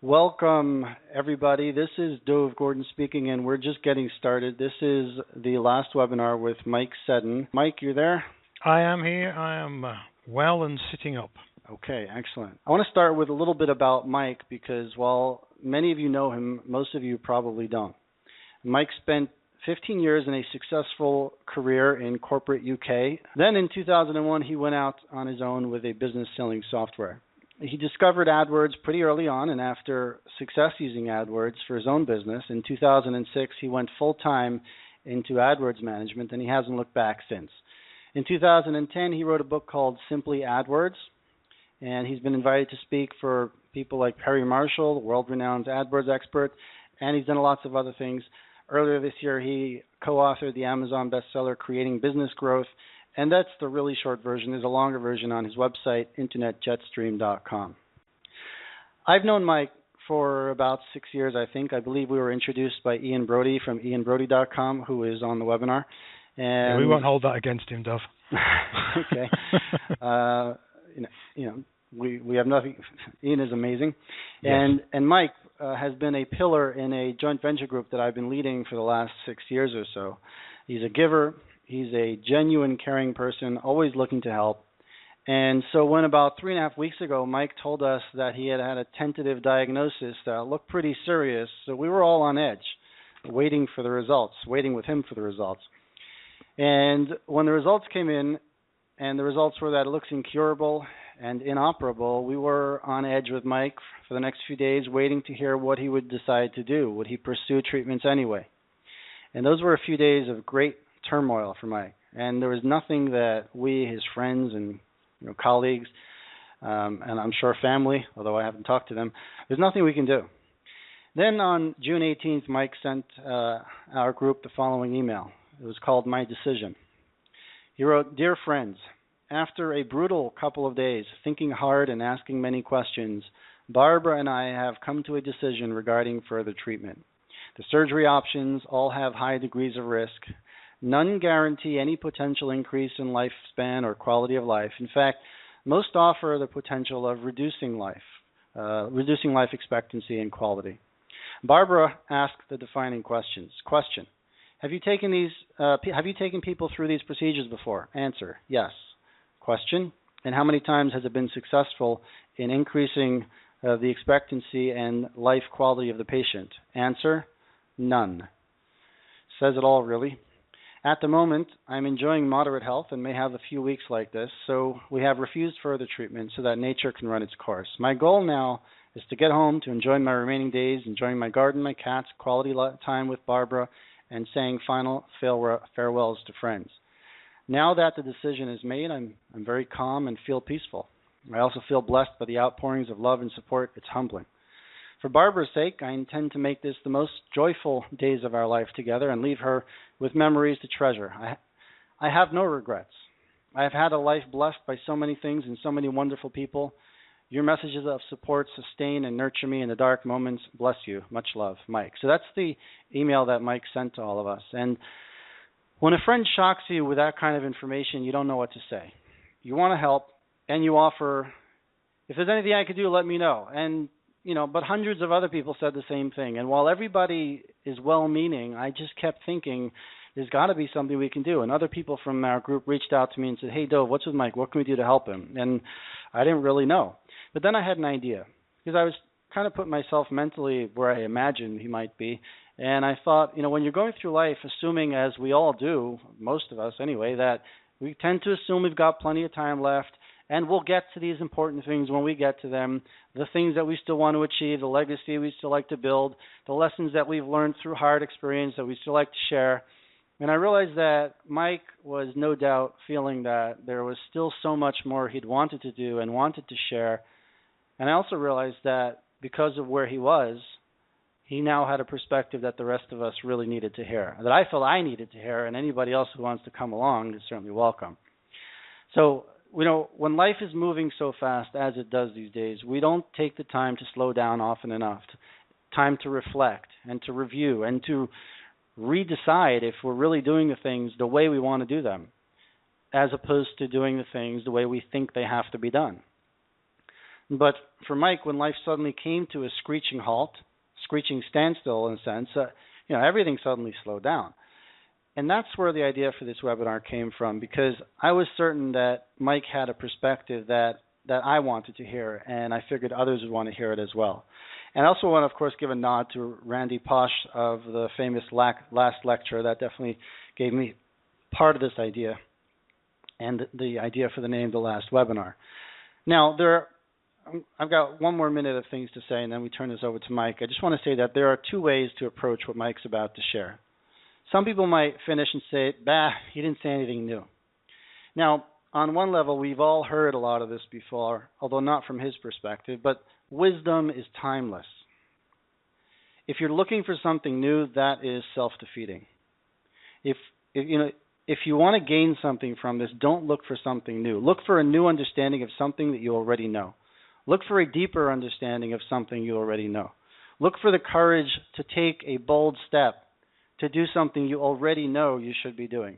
Welcome, everybody. This is Dov Gordon speaking, and we're just getting started. This is the last webinar with Mike Seddon. Mike, you there? I am here. I am well and sitting up. Okay, excellent. I want to start with a little bit about Mike because while many of you know him, most of you probably don't. Mike spent 15 years in a successful career in corporate UK. Then in 2001, he went out on his own with a business selling software. He discovered AdWords pretty early on, and after success using AdWords for his own business, in 2006, he went full-time into AdWords management, and he hasn't looked back since. In 2010, he wrote a book called Simply AdWords, and he's been invited to speak for people like Perry Marshall, the world-renowned AdWords expert, and he's done lots of other things. Earlier this year, he co-authored the Amazon bestseller, Creating Business Growth, and that's the really short version. There's a longer version on his website, internetjetstream.com. I've known Mike for about 6 years, I think. I believe we were introduced by Ian Brody from ianbrody.com, who is on the webinar. And yeah, we won't hold that against him, Dov. Okay. We have nothing. Ian is amazing. Yes. And Mike has been a pillar in a joint venture group that I've been leading for the last 6 years or so. He's a giver. He's a genuine, caring person, always looking to help. And so when about 3.5 weeks ago, Mike told us that he had had a tentative diagnosis that looked pretty serious, so we were all on edge, waiting for the results, waiting with him for the results. And when the results came in, and the results were that it looks incurable and inoperable, we were on edge with Mike for the next few days, waiting to hear what he would decide to do. Would he pursue treatments anyway? And those were a few days of great turmoil for Mike, and there was nothing that we, his friends and colleagues, and I'm sure family, although I haven't talked to them, there's nothing we can do. Then on June 18th, Mike sent our group the following email. It was called My Decision. He wrote, "Dear friends, after a brutal couple of days, thinking hard and asking many questions, Barbara and I have come to a decision regarding further treatment. The surgery options all have high degrees of risk. None guarantee any potential increase in lifespan or quality of life. In fact, most offer the potential of reducing life expectancy and quality." Barbara asked the defining questions. Question: Have you taken people through these procedures before? Answer: Yes. Question: And how many times has it been successful in increasing the expectancy and life quality of the patient? Answer: None. Says it all, really. At the moment, I'm enjoying moderate health and may have a few weeks like this, so we have refused further treatment so that nature can run its course. My goal now is to get home, to enjoy my remaining days, enjoying my garden, my cats, quality time with Barbara, and saying final farewells to friends. Now that the decision is made, I'm very calm and feel peaceful. I also feel blessed by the outpourings of love and support. It's humbling. For Barbara's sake, I intend to make this the most joyful days of our life together and leave her with memories to treasure. I have no regrets. I have had a life blessed by so many things and so many wonderful people. Your messages of support sustain and nurture me in the dark moments. Bless you. Much love, Mike. So that's the email that Mike sent to all of us. And when a friend shocks you with that kind of information, you don't know what to say. You want to help, and you offer, if there's anything I could do, let me know. And but hundreds of other people said the same thing. And while everybody is well-meaning, I just kept thinking there's got to be something we can do. And other people from our group reached out to me and said, "Hey, Dov, what's with Mike? What can we do to help him?" And I didn't really know. But then I had an idea because I was kind of putting myself mentally where I imagined he might be. And I thought, when you're going through life, assuming, as we all do, most of us anyway, that we tend to assume we've got plenty of time left, and we'll get to these important things when we get to them, the things that we still want to achieve, the legacy we still like to build, the lessons that we've learned through hard experience that we still like to share. And I realized that Mike was no doubt feeling that there was still so much more he'd wanted to do and wanted to share. And I also realized that because of where he was, he now had a perspective that the rest of us really needed to hear, that I felt I needed to hear, and anybody else who wants to come along is certainly welcome. So, when life is moving so fast as it does these days, we don't take the time to slow down often enough, time to reflect and to review and to redecide if we're really doing the things the way we want to do them, as opposed to doing the things the way we think they have to be done. But for Mike, when life suddenly came to a screeching halt, screeching standstill in a sense, everything suddenly slowed down. And that's where the idea for this webinar came from, because I was certain that Mike had a perspective that I wanted to hear, and I figured others would want to hear it as well. And I also want to, of course, give a nod to Randy Posh of the famous last lecture. That definitely gave me part of this idea and the idea for the name The Last Webinar. Now, I've got one more minute of things to say, and then we turn this over to Mike. I just want to say that there are two ways to approach what Mike's about to share. Some people might finish and say, bah, he didn't say anything new. Now, on one level, we've all heard a lot of this before, although not from his perspective, but wisdom is timeless. If you're looking for something new, that is self-defeating. If you want to gain something from this, don't look for something new. Look for a new understanding of something that you already know. Look for a deeper understanding of something you already know. Look for the courage to take a bold step to do something you already know you should be doing.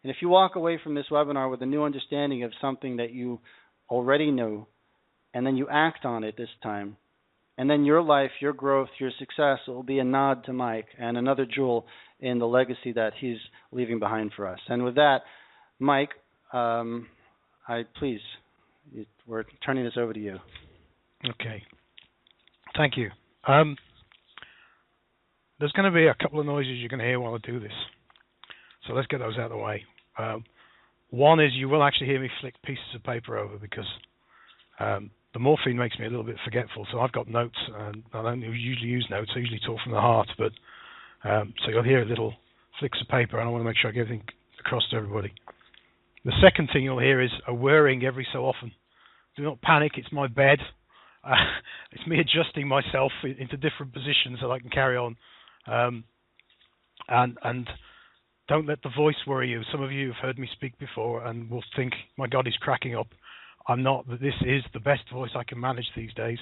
And if you walk away from this webinar with a new understanding of something that you already knew, and then you act on it this time, and then your life, your growth, your success will be a nod to Mike and another jewel in the legacy that he's leaving behind for us. And with that, Mike, please, we're turning this over to you. Okay. Thank you. There's going to be a couple of noises you're going to hear while I do this. So let's get those out of the way. One is you will actually hear me flick pieces of paper over because the morphine makes me a little bit forgetful. So I've got notes, and I don't usually use notes. I usually talk from the heart. But so you'll hear little flicks of paper, and I want to make sure I get everything across to everybody. The second thing you'll hear is a whirring every so often. Do not panic. It's my bed. It's me adjusting myself into different positions so I can carry on. And don't let the voice worry you. Some of you have heard me speak before and will think, my God, he's cracking up. I'm not. This is the best voice I can manage these days.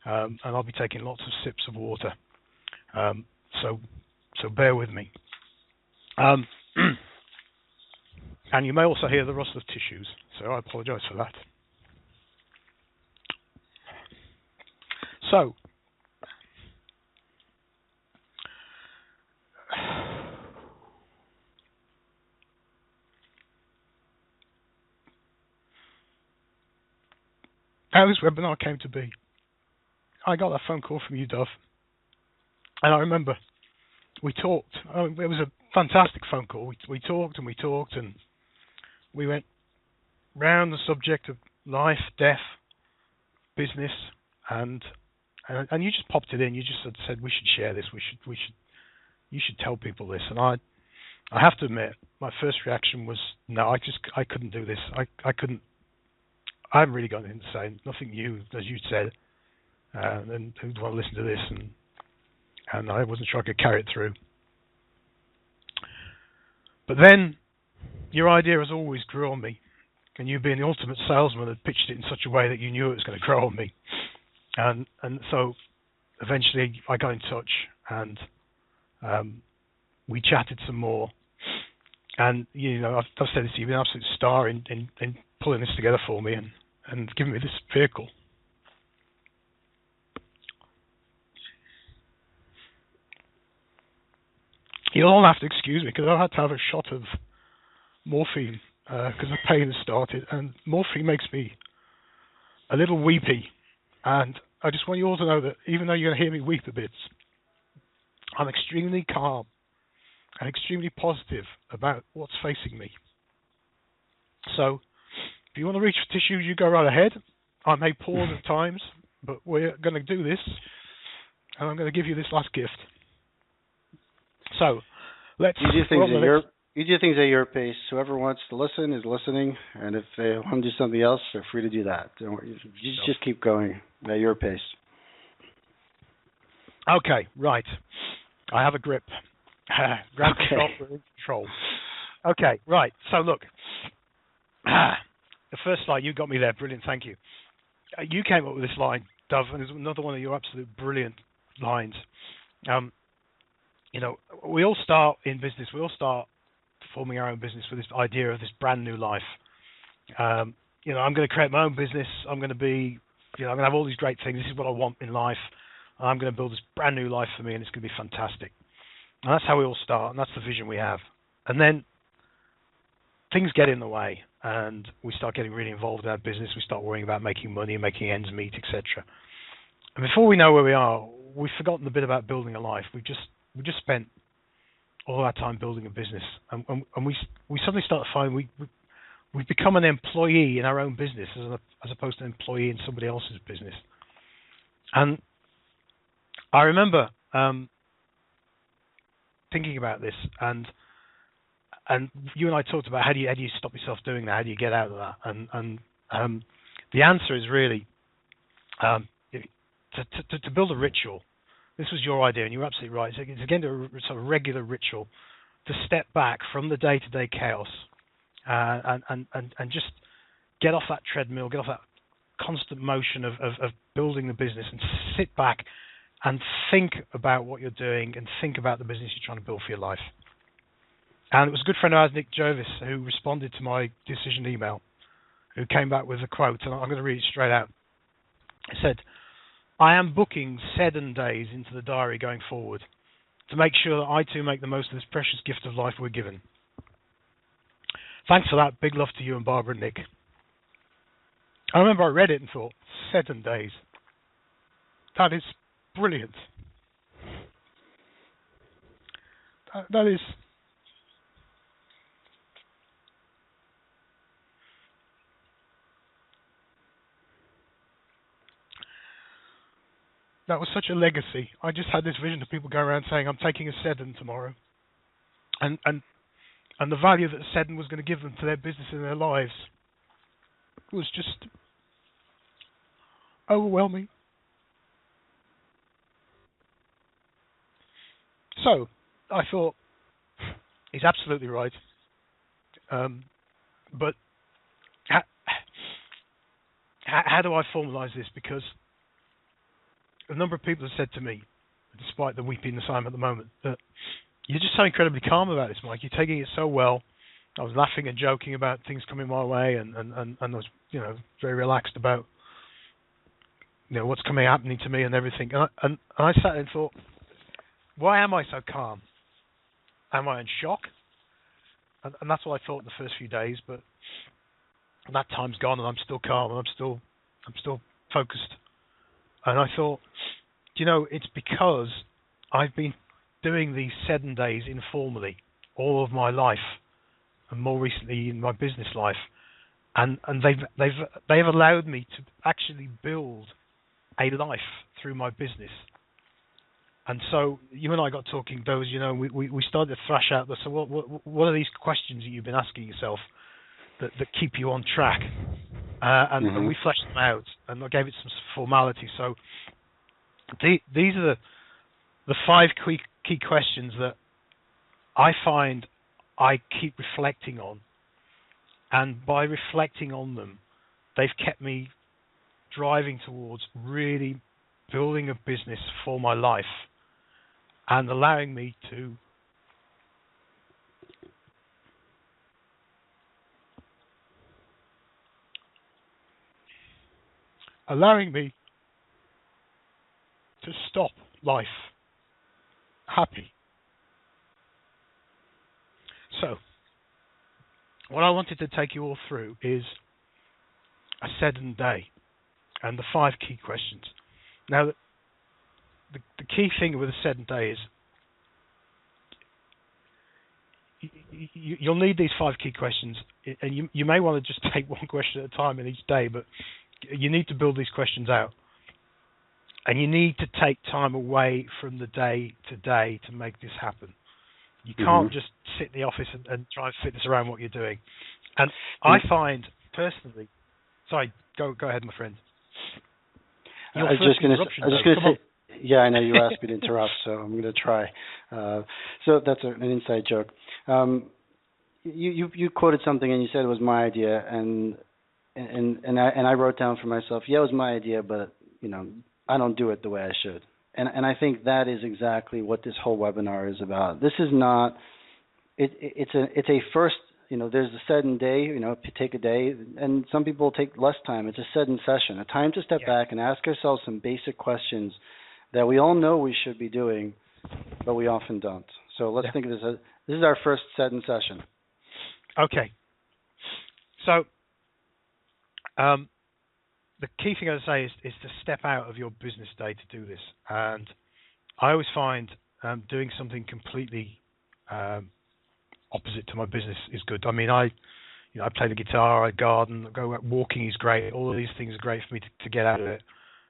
And I'll be taking lots of sips of water. So bear with me. And you may also hear the rustle of tissues. So I apologize for that. So, how this webinar came to be. I got a phone call from you, Dov, and I remember we talked. It was a fantastic phone call. We talked and we talked, and we went round the subject of life, death, business, and you just popped it in. You just said we should share this. You should tell people this. And I have to admit, my first reaction was no. I couldn't do this. I couldn't. I haven't really got anything to say. Nothing new, as you said. And who'd want to listen to this? And I wasn't sure I could carry it through. But then your idea has always grew on me. And you being the ultimate salesman had pitched it in such a way that you knew it was going to grow on me. And so eventually I got in touch and we chatted some more. And, I've said this to you, you've been an absolute star in pulling this together for me and giving me this vehicle. You'll all have to excuse me because I had to have a shot of morphine because the pain has started, and morphine makes me a little weepy. And I just want you all to know that even though you're going to hear me weep a bit, I'm extremely calm and extremely positive about what's facing me. So if you want to reach for tissues, you go right ahead. I may pause at times, but we're going to do this, and I'm going to give you this last gift. So let's. You do things at your pace. Whoever wants to listen is listening, and if they want to do something else, they're free to do that. Don't worry. You just keep going at your pace. Okay, right. I have a grip. Grab control, we're in control. Okay, right. So look, the first slide, you got me there. Brilliant, thank you. You came up with this line, Dov, and it's another one of your absolute brilliant lines. We all start in business. We all start forming our own business with this idea of this brand new life. I'm going to create my own business. I'm going to be, I'm going to have all these great things. This is what I want in life. And I'm going to build this brand new life for me, and it's going to be fantastic. And that's how we all start, and that's the vision we have. And then things get in the way, and we start getting really involved in our business. We start worrying about making money, making ends meet, etc. And before we know where we are, we've forgotten a bit about building a life. We just spent all our time building a business, and we suddenly start to find we've become an employee in our own business as opposed to an employee in somebody else's business. And I remember thinking about this, and you and I talked about how do you stop yourself doing that? How do you get out of that? And the answer is really to build a ritual. This was your idea, and you're absolutely right. It's again a sort of regular ritual to step back from the day-to-day chaos and just get off that treadmill, get off that constant motion of building the business, and sit back and think about what you're doing and think about the business you're trying to build for your life. And it was a good friend of ours, Nick Jervis, who responded to my decision email, who came back with a quote, and I'm going to read it straight out. He said, "I am booking Seddon days into the diary going forward to make sure that I too make the most of this precious gift of life we're given. Thanks for that. Big love to you and Barbara and Nick." I remember I read it and thought, Seddon days. That is brilliant. That is... That was such a legacy. I just had this vision of people going around saying, I'm taking a Seddon tomorrow. And the value that Seddon was going to give them to their business and their lives was just overwhelming. So I thought, he's absolutely right. But how do I formalize this? Because a number of people have said to me, despite the weeping as I'm at the moment, that you're just so incredibly calm about this, Mike. You're taking it so well. I was laughing and joking about things coming my way, and I was, very relaxed about, what's happening to me and everything. And I sat there and thought, why am I so calm? Am I in shock? And that's what I thought in the first few days. But that time's gone, and I'm still calm, and I'm still focused. And I thought, it's because I've been doing these Seddon days informally all of my life, and more recently in my business life, and they've allowed me to actually build a life through my business. And so you and I got talking, those, we started to thrash out. So what are these questions that you've been asking yourself that keep you on track? And we fleshed them out, and I gave it some formality. So these are the 5 key questions that I find I keep reflecting on. And by reflecting on them, they've kept me driving towards really building a business for my life and allowing me to stop life happy. So, what I wanted to take you all through is a Seddon day and the 5 key questions. Now, the key thing with a Seddon day is you'll need these 5 key questions, and you may want to just take one question at a time in each day, but you need to build these questions out. And you need to take time away from the day to day to make this happen. You can't just sit in the office and try and fit this around what you're doing. And I find personally, sorry, go ahead, my friend. I was just going to say, yeah, I know you asked me to interrupt, so I'm going to try. So that's an inside joke. You quoted something and you said it was my idea, and I wrote down for myself, yeah, it was my idea, but I don't do it the way I should. And I think that is exactly what this whole webinar is about. This is not. It's a first. there's a Seddon day, take a day, and some people take less time. It's a Seddon session, a time to step back and ask ourselves some basic questions that we all know we should be doing, but we often don't. So let's think of this as, this is our first Seddon session. Okay. So the key thing I'd say is to step out of your business day to do this. And I always find doing something completely opposite to my business is good. I mean, I play the guitar, I garden, go out walking is great. All of these things are great for me to get out of it.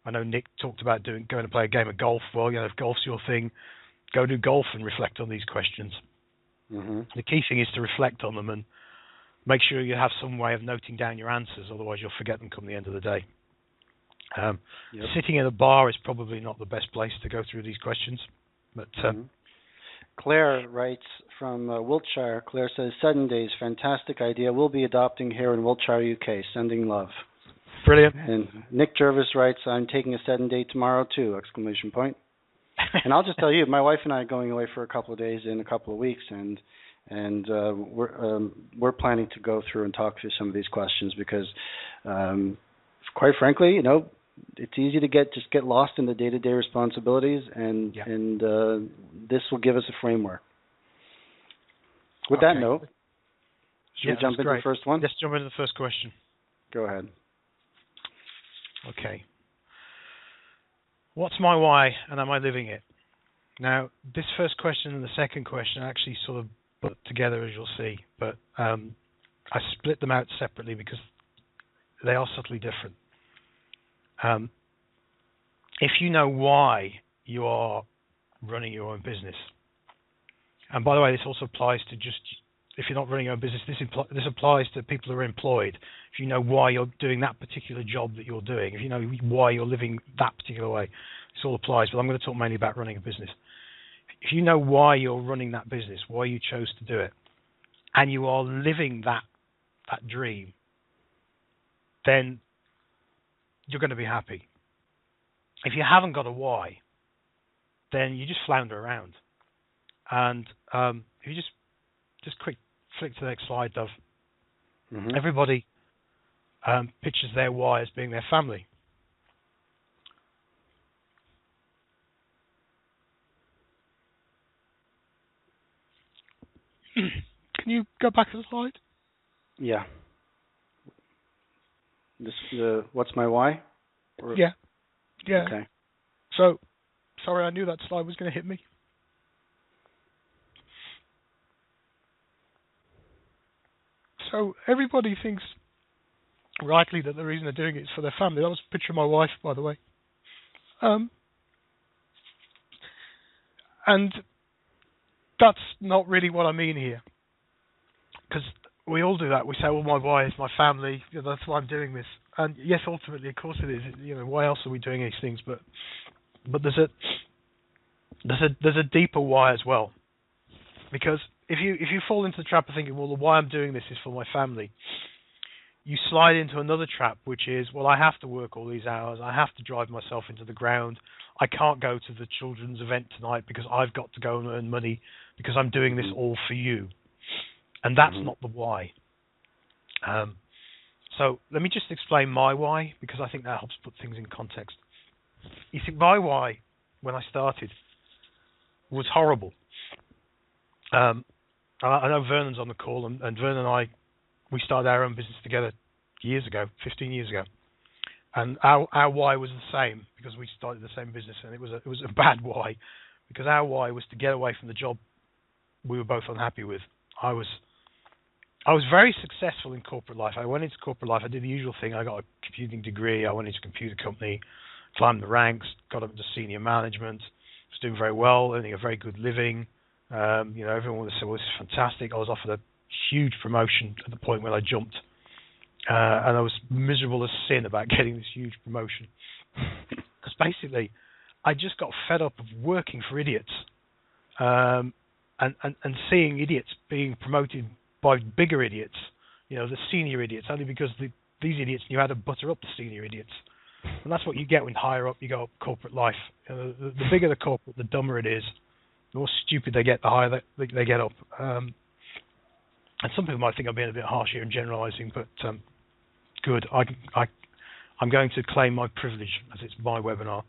I know Nick talked about going to play a game of golf. Well, if golf's your thing, go do golf and reflect on these questions. Mm-hmm. The key thing is to reflect on them and make sure you have some way of noting down your answers. Otherwise, you'll forget them come the end of the day. Sitting in a bar is probably not the best place to go through these questions. But Claire writes from Wiltshire. Claire says, Seddon days, fantastic idea. We'll be adopting here in Wiltshire, UK. Sending love. Brilliant. And Nick Jervis writes, I'm taking a Seddon day tomorrow too, ! And I'll just tell you, my wife and I are going away for a couple of days in a couple of weeks, and we're planning to go through and talk through some of these questions because, quite frankly, it's easy to get lost in the day-to-day responsibilities, and this will give us a framework. With that note, should we jump into the first one? Let's jump into the first question. Go ahead. Okay. What's my why, and am I living it? Now, this first question and the second question are actually sort of put together, as you'll see, but I split them out separately because they are subtly different. If you know why you are running your own business, and by the way, this also applies to if you're not running your own business, this applies to people who are employed. If you know why you're doing that particular job that you're doing, if you know why you're living that particular way, this all applies, but I'm going to talk mainly about running a business. If you know why you're running that business, why you chose to do it, and you are living that dream, then you're going to be happy. If you haven't got a why, then you just flounder around. And if you just quick flick to the next slide, Dov. Mm-hmm. Everybody pictures their why as being their family. Can you go back to the slide? Yeah. What's my why? Yeah. Okay. So, sorry, I knew that slide was going to hit me. So everybody thinks rightly that the reason they're doing it is for their family. That was a picture of my wife, by the way. And that's not really what I mean here. Because we all do that. We say, well, my why is my family. That's why I'm doing this. And yes, ultimately, of course it is. Why else are we doing these things? But there's a deeper why as well. Because if you fall into the trap of thinking, well, the why I'm doing this is for my family, you slide into another trap, which is, well, I have to work all these hours. I have to drive myself into the ground. I can't go to the children's event tonight because I've got to go and earn money because I'm doing this all for you. And that's not the why. So let me just explain my why, because I think that helps put things in context. You see, my why, when I started, was horrible. I know Vernon's on the call, and Vernon and I, we started our own business together 15 years ago. And our why was the same, because we started the same business, and it was a bad why, because our why was to get away from the job we were both unhappy with. I was very successful in corporate life. I went into corporate life. I did the usual thing. I got a computing degree. I went into a computer company, climbed the ranks, got up to senior management, was doing very well, earning a very good living. Everyone would have said, well, this is fantastic. I was offered a huge promotion at the point when I jumped. And I was miserable as sin about getting this huge promotion. Because basically, I just got fed up of working for idiots and seeing idiots being promoted by bigger idiots, the senior idiots, only because these idiots knew how to butter up the senior idiots. And that's what you get when higher up you go up corporate life. The bigger the corporate, the dumber it is. The more stupid they get, the higher they get up. and some people might think I'm being a bit harsh here and generalising, but good. I'm going to claim my privilege as it's my webinar.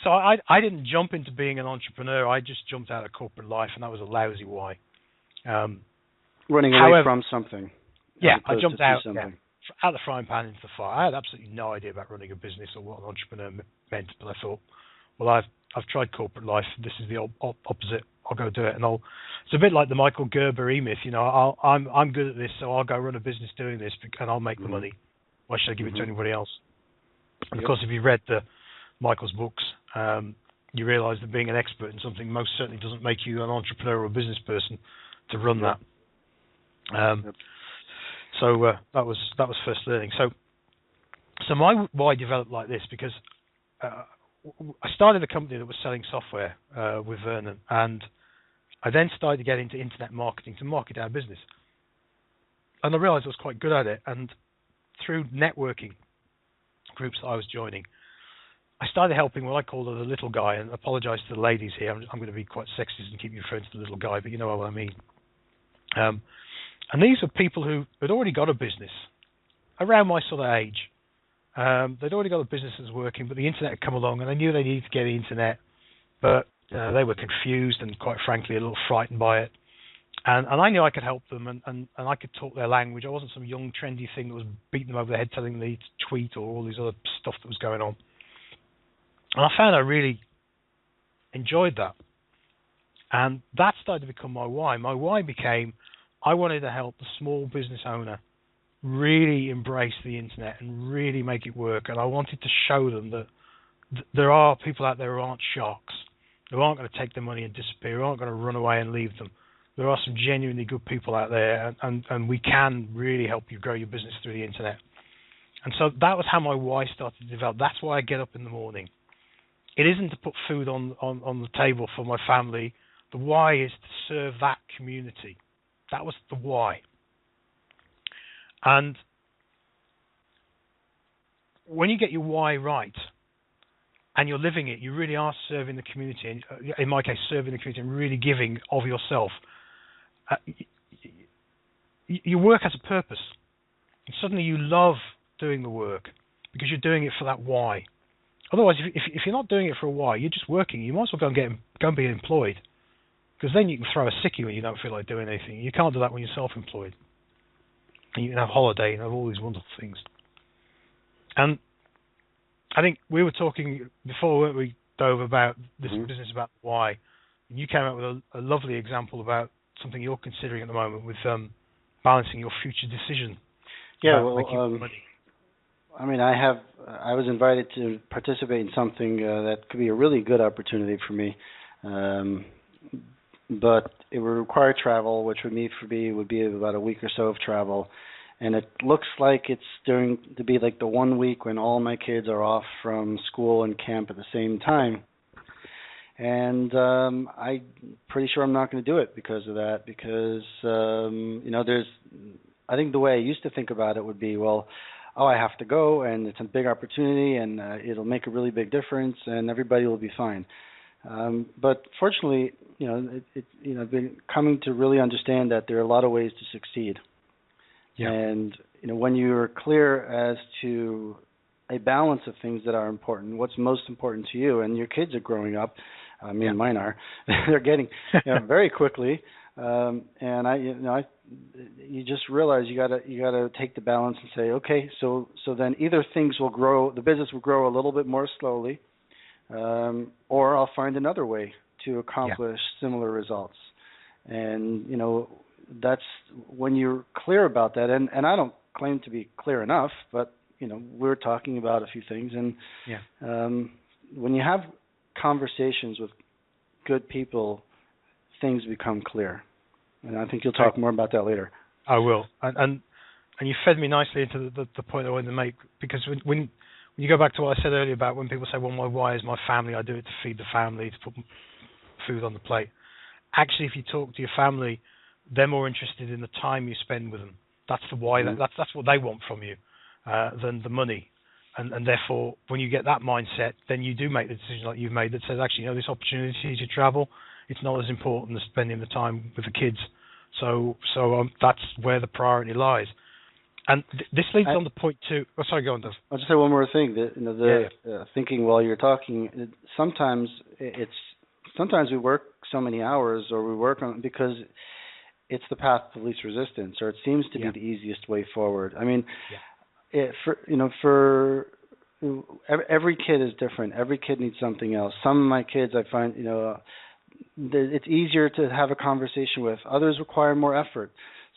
So I didn't jump into being an entrepreneur. I just jumped out of corporate life, and that was a lousy why. Running away from something. Yeah, I jumped out of the frying pan into the fire. I had absolutely no idea about running a business or what an entrepreneur meant, but I thought, well, I've tried corporate life. This is the opposite. I'll go do it, and it's a bit like the Michael Gerber E-myth. You know, I'm good at this, so I'll go run a business doing this, and I'll make the money. Why should I give it to anybody else? And of course, if you read Michael's books, you realise that being an expert in something most certainly doesn't make you an entrepreneur or a business person to run that. So that was first learning. So my why developed like this because I started a company that was selling software with Vernon, and I then started to get into internet marketing to market our business. And I realised I was quite good at it, and through networking groups that I was joining, I started helping what I call the little guy, and apologise to the ladies here. I'm going to be quite sexist and keep referring to the little guy, but you know what I mean. And these are people who had already got a business around my sort of age. They'd already got a business that was working, but the internet had come along, and they knew they needed to get the internet, but they were confused and, quite frankly, a little frightened by it. And I knew I could help them, and I could talk their language. I wasn't some young, trendy thing that was beating them over the head, telling them they need to tweet or all these other stuff that was going on. And I found I really enjoyed that. And that started to become my why. My why became I wanted to help the small business owner really embrace the internet and really make it work. And I wanted to show them that there are people out there who aren't sharks, who aren't going to take their money and disappear, who aren't going to run away and leave them. There are some genuinely good people out there, and we can really help you grow your business through the internet. And so that was how my why started to develop. That's why I get up in the morning. It isn't to put food on the table for my family. The why is to serve that community. That was the why. And when you get your why right and you're living it, you really are serving the community. And in my case, serving the community and really giving of yourself. Your work has a purpose. And suddenly you love doing the work because you're doing it for that why. Otherwise, if you're not doing it for a why, you're just working. You might as well go and be employed, because then you can throw a sickie when you don't feel like doing anything. You can't do that when you're self-employed. And you can have holiday and have all these wonderful things. And I think we were talking before, weren't we, Dov, about this business about why. And you came up with a lovely example about something you're considering at the moment with balancing your future decision. Yeah, well, I mean, I was invited to participate in something that could be a really good opportunity for me, but it would require travel, which would be about a week or so of travel, and it looks like it's going to be like the 1 week when all my kids are off from school and camp at the same time, and I'm pretty sure I'm not going to do it because of that. Because I think the way I used to think about it would be, well, I have to go, and it's a big opportunity, and it'll make a really big difference, and everybody will be fine. But fortunately, I've been coming to really understand that there are a lot of ways to succeed. Yeah. And when you're clear as to a balance of things that are important, what's most important to you, and your kids are growing up, me and mine are, they're getting very quickly, and you just realize you gotta take the balance and say, okay, so then either things will grow, the business will grow a little bit more slowly, or I'll find another way to accomplish similar results. And that's when you're clear about that. And I don't claim to be clear enough, but we're talking about a few things. And when you have conversations with good people, things become clear. And I think you'll talk more about that later. I will. And you fed me nicely into the point I wanted to make, because when you go back to what I said earlier about when people say, well, my why is my family, I do it to feed the family, to put food on the plate. Actually, if you talk to your family, they're more interested in the time you spend with them. That's the why. That's what they want from you than the money. And therefore, when you get that mindset, then you do make the decision like you've made that says, actually, this opportunity to travel, it's not as important as spending the time with the kids. So that's where the priority lies. And this leads on to point two. Oh, sorry, go on, Dov. I'll just say one more thing. Thinking while you're talking, sometimes we work so many hours, or we work on because it's the path of least resistance, or it seems to be the easiest way forward. I mean, for every kid is different. Every kid needs something else. Some of my kids, I find, it's easier to have a conversation with. Others require more effort.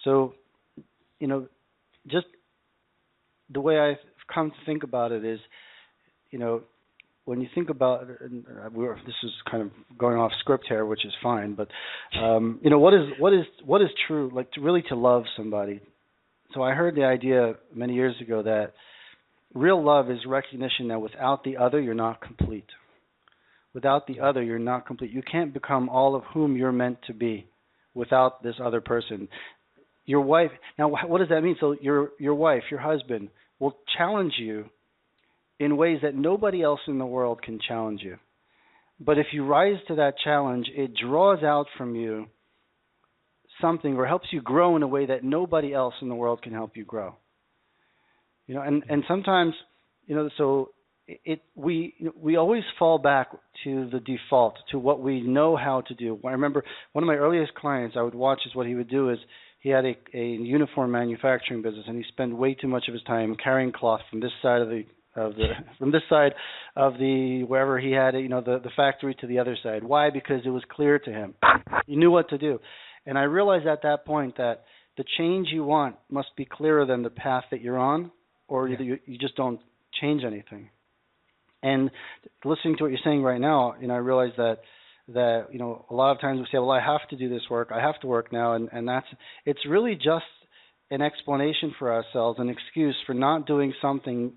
So, just the way I've come to think about it is, when you think about it, and this is kind of going off script here, which is fine, but what is true, like to love somebody. So I heard the idea many years ago that real love is recognition that without the other, you're not complete. Without the other, you're not complete. You can't become all of whom you're meant to be without this other person. Your wife, now what does that mean? So your wife, your husband, will challenge you in ways that nobody else in the world can challenge you. But if you rise to that challenge, it draws out from you something, or helps you grow in a way that nobody else in the world can help you grow. And sometimes, so we always fall back to the default, to what we know how to do. I remember one of my earliest clients I would watch is what he would do is he had a uniform manufacturing business, and he spent way too much of his time carrying cloth from this side from this side of the wherever he had it, the factory, to the other side. Why? Because it was clear to him. He knew what to do. And I realized at that point that the change you want must be clearer than the path that you're on, or you just don't change anything. And listening to what you're saying right now, I realize that a lot of times we say, well, I have to do this work, I have to work now, and it's really just an explanation for ourselves, an excuse for not doing something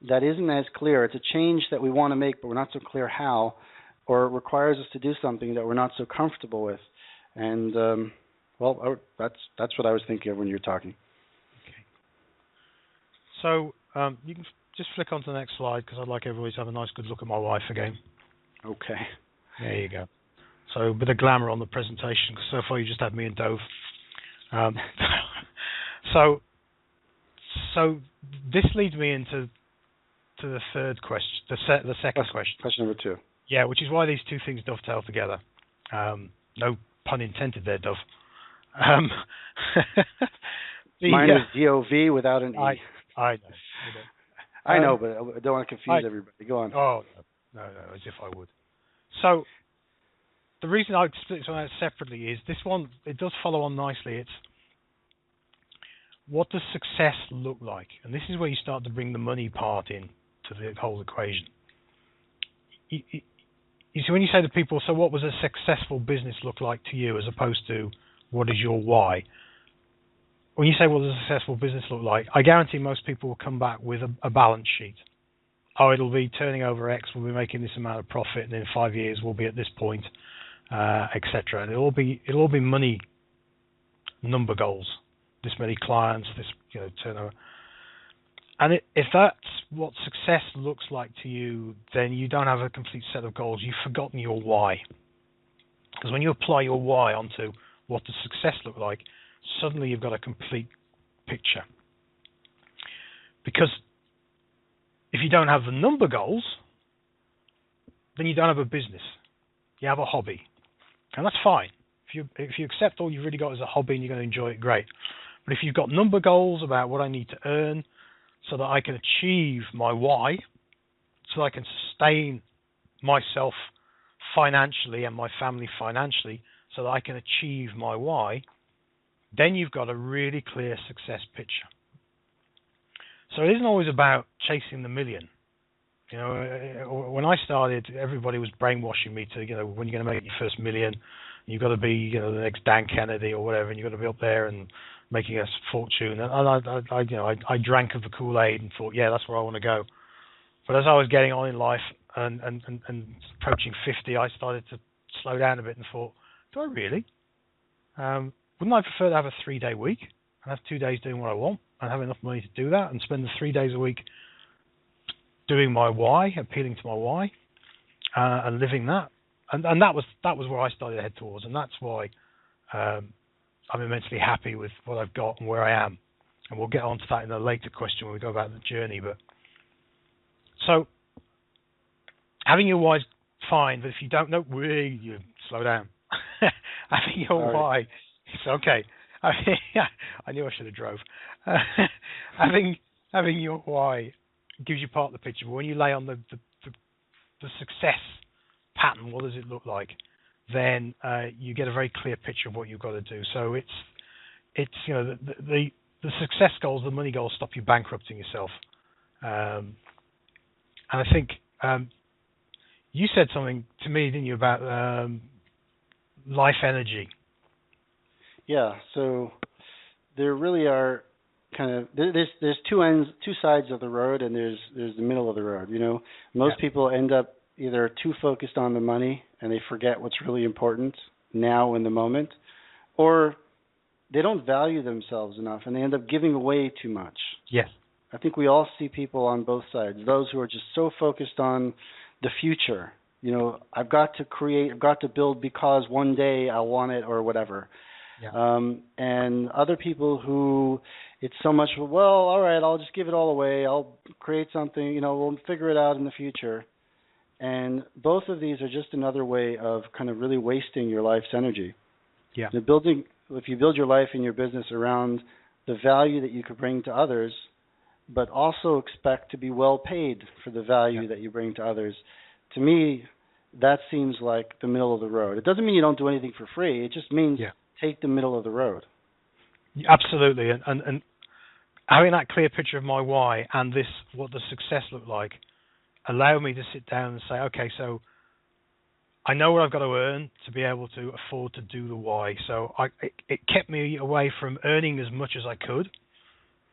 that isn't as clear. It's a change that we want to make, but we're not so clear how, or it requires us to do something that we're not so comfortable with. And that's what I was thinking of when you were talking. Okay. So you can just flick on to the next slide, because I'd like everybody to have a nice good look at my wife again. Okay. There you go. So a bit of glamour on the presentation, because so far you just had me and Dov. So this leads me into the third question, the second question. Question number 2. Yeah, which is why these two things dovetail together. No pun intended there, Dov. Mine is D-O-V without an E. I know. I know, but I don't want to confuse everybody. Go on. Oh, no, as if I would. So the reason I split it out separately is this one, it does follow on nicely. It's what does success look like? And this is where you start to bring the money part in to the whole equation. You see, when you say to people, so what was a successful business look like to you, as opposed to what is your why? When you say what does a successful business look like, I guarantee most people will come back with a balance sheet. Oh, it'll be turning over X, we'll be making this amount of profit, and in 5 years we'll be at this point, etc. And it'll all be money number goals. This many clients, this turnover. And if that's what success looks like to you, then you don't have a complete set of goals. You've forgotten your why. Because when you apply your why onto what does success look like, suddenly you've got a complete picture. Because if you don't have the number goals, then you don't have a business. You have a hobby. And that's fine. If you accept all you've really got as a hobby and you're going to enjoy it, great. But if you've got number goals about what I need to earn so that I can achieve my why, so that I can sustain myself financially and my family financially, so that I can achieve my why, then you've got a really clear success picture. So it isn't always about chasing the million. When I started, everybody was brainwashing me to, when you're going to make your first million, you've got to be, the next Dan Kennedy or whatever, and you've got to be up there and making a fortune. And I drank of the Kool-Aid and thought, yeah, that's where I want to go. But as I was getting on in life and approaching 50, I started to slow down a bit and thought, do I really? Wouldn't I prefer to have a 3-day week and have 2 days doing what I want and have enough money to do that, and spend the 3 days a week doing my why, appealing to my why, and living that? and that was where I started to head towards, and that's why I'm immensely happy with what I've got and where I am. And we'll get on to that in a later question when we go about the journey. But so having your why is fine, but if you don't know, you slow down. Having your why, it's okay. I knew I should have drove. Having your why gives you part of the picture. But when you lay on the success pattern, what does it look like? Then you get a very clear picture of what you've got to do. So it's the success goals, the money goals, stop you bankrupting yourself. And I think you said something to me, didn't you, about life energy? Yeah. So there really are kind of there's two sides of the road, and there's the middle of the road. Most people end up either too focused on the money and they forget what's really important now in the moment, or they don't value themselves enough and they end up giving away too much. Yes. I think we all see people on both sides. Those who are just so focused on the future. I've got to create, I've got to build because one day I'll want it or whatever. Yeah. And other people who it's so much, well, all right, I'll just give it all away. I'll create something, we'll figure it out in the future. And both of these are just another way of kind of really wasting your life's energy. Yeah. If you build your life and your business around the value that you could bring to others, but also expect to be well paid for the value that you bring to others, to me, that seems like the middle of the road. It doesn't mean you don't do anything for free. It just means take the middle of the road. Absolutely. And having that clear picture of my why and what does success look like, allow me to sit down and say, okay, so I know what I've got to earn to be able to afford to do the why. So it kept me away from earning as much as I could.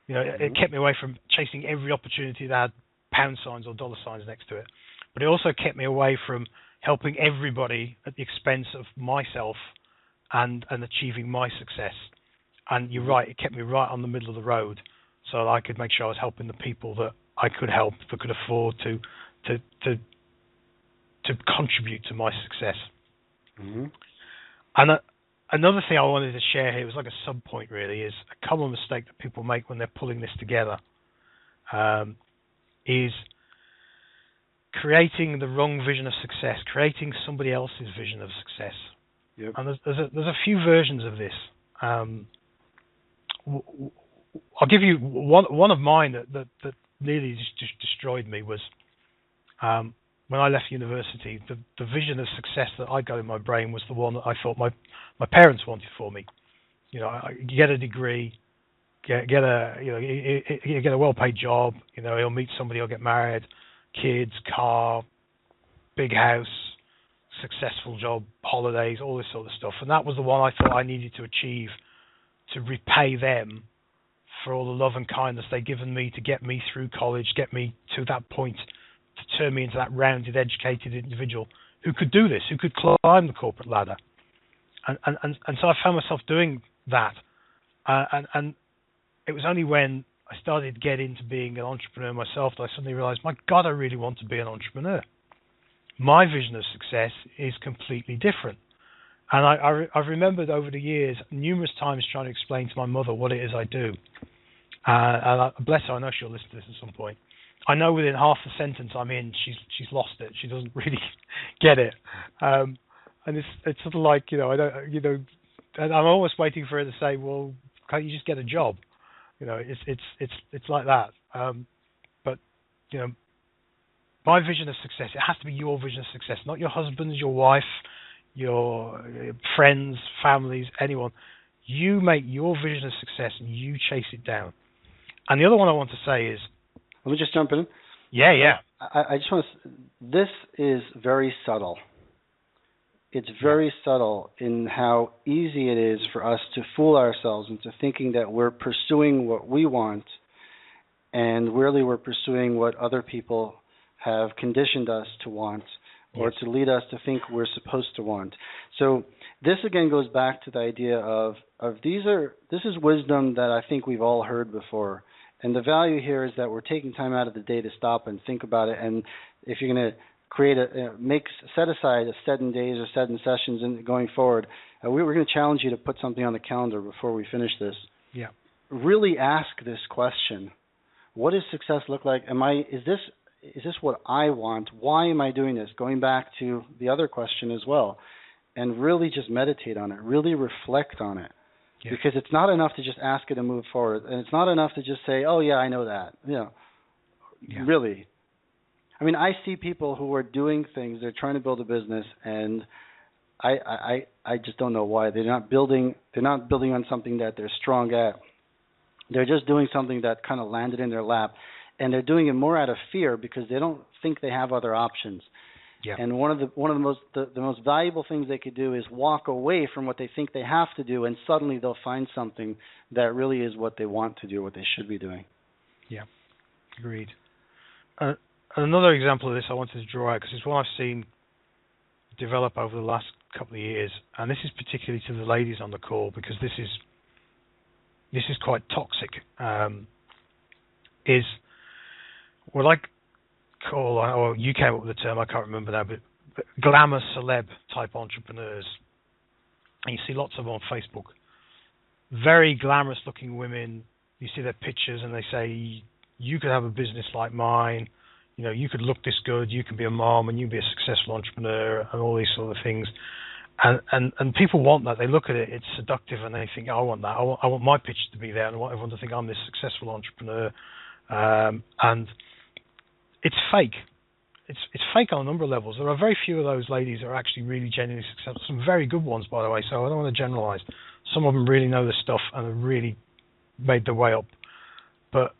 It kept me away from chasing every opportunity that had pound signs or dollar signs next to it. But it also kept me away from helping everybody at the expense of myself and achieving my success. And you're right, it kept me right on the middle of the road so that I could make sure I was helping the people that I could help, that could afford to contribute to my success. Mm-hmm. And another thing I wanted to share here, was like a sub point really, is a common mistake that people make when they're pulling this together, is creating the wrong vision of success, creating somebody else's vision of success. Yep. And there's a few versions of this. I'll give you one of mine that nearly just destroyed me was when I left university. The vision of success that I got in my brain was the one that I thought my parents wanted for me. You get a degree, get a well-paid job. You'll meet somebody, you'll get married, kids, car, big house, successful job, holidays, all this sort of stuff. And that was the one I thought I needed to achieve to repay them for all the love and kindness they'd given me to get me through college, get me to that point, to turn me into that rounded, educated individual who could do this, who could climb the corporate ladder. And so I found myself doing that. And it was only when I started to get into being an entrepreneur myself that I suddenly realized, my God, I really want to be an entrepreneur. My vision of success is completely different. And I've remembered over the years numerous times trying to explain to my mother what it is I do. And bless her, I know she'll listen to this at some point. I know within half the sentence I'm in, she's lost it. She doesn't really get it. And it's sort of like, I don't, and I'm always waiting for her to say, well, can't you just get a job? It's like that. But my vision of success, it has to be your vision of success, not your husband's, your wife, your friends, families, anyone. You make your vision of success and you chase it down. And the other one I want to say is... Let me just jump in. Yeah. I just want to... This is very subtle. It's very subtle in how easy it is for us to fool ourselves into thinking that we're pursuing what we want and really we're pursuing what other people have conditioned us to want or to lead us to think we're supposed to want. So this again goes back to the idea of this is wisdom that I think we've all heard before. And the value here is that we're taking time out of the day to stop and think about it. And if you're going to set aside a Seddon days or Seddon sessions going forward. We're going to challenge you to put something on the calendar before we finish this. Yeah. Really ask this question: what does success look like? Is this what I want? Why am I doing this? Going back to the other question as well, and really just meditate on it. Really reflect on it. Yeah. Because it's not enough to just ask it and move forward, and it's not enough to just say, "Oh yeah, I know that." Really. I mean, I see people who are doing things. They're trying to build a business, and I just don't know why they're not building. They're not building on something that they're strong at. They're just doing something that kind of landed in their lap, and they're doing it more out of fear because they don't think they have other options. Yeah. And one of the most valuable things they could do is walk away from what they think they have to do, and suddenly they'll find something that really is what they want to do, what they should be doing. Yeah, agreed. Another example of this I wanted to draw out, because it's one I've seen develop over the last couple of years, and this is particularly to the ladies on the call, because this is quite toxic. Is what I call, or you came up with the term, I can't remember now, but glamour celeb type entrepreneurs. And you see lots of them on Facebook. Very glamorous looking women. You see their pictures and they say, you could have a business like mine. You know, you could look this good. You can be a mom and you can be a successful entrepreneur and all these sort of things. And people want that. They look at it, it's seductive, and they think, I want that. I want my picture to be there, and I want everyone to think I'm this successful entrepreneur. And it's fake. It's fake on a number of levels. There are very few of those ladies that are actually really genuinely successful. Some very good ones, by the way, so I don't want to generalize. Some of them really know their stuff and have really made their way up. But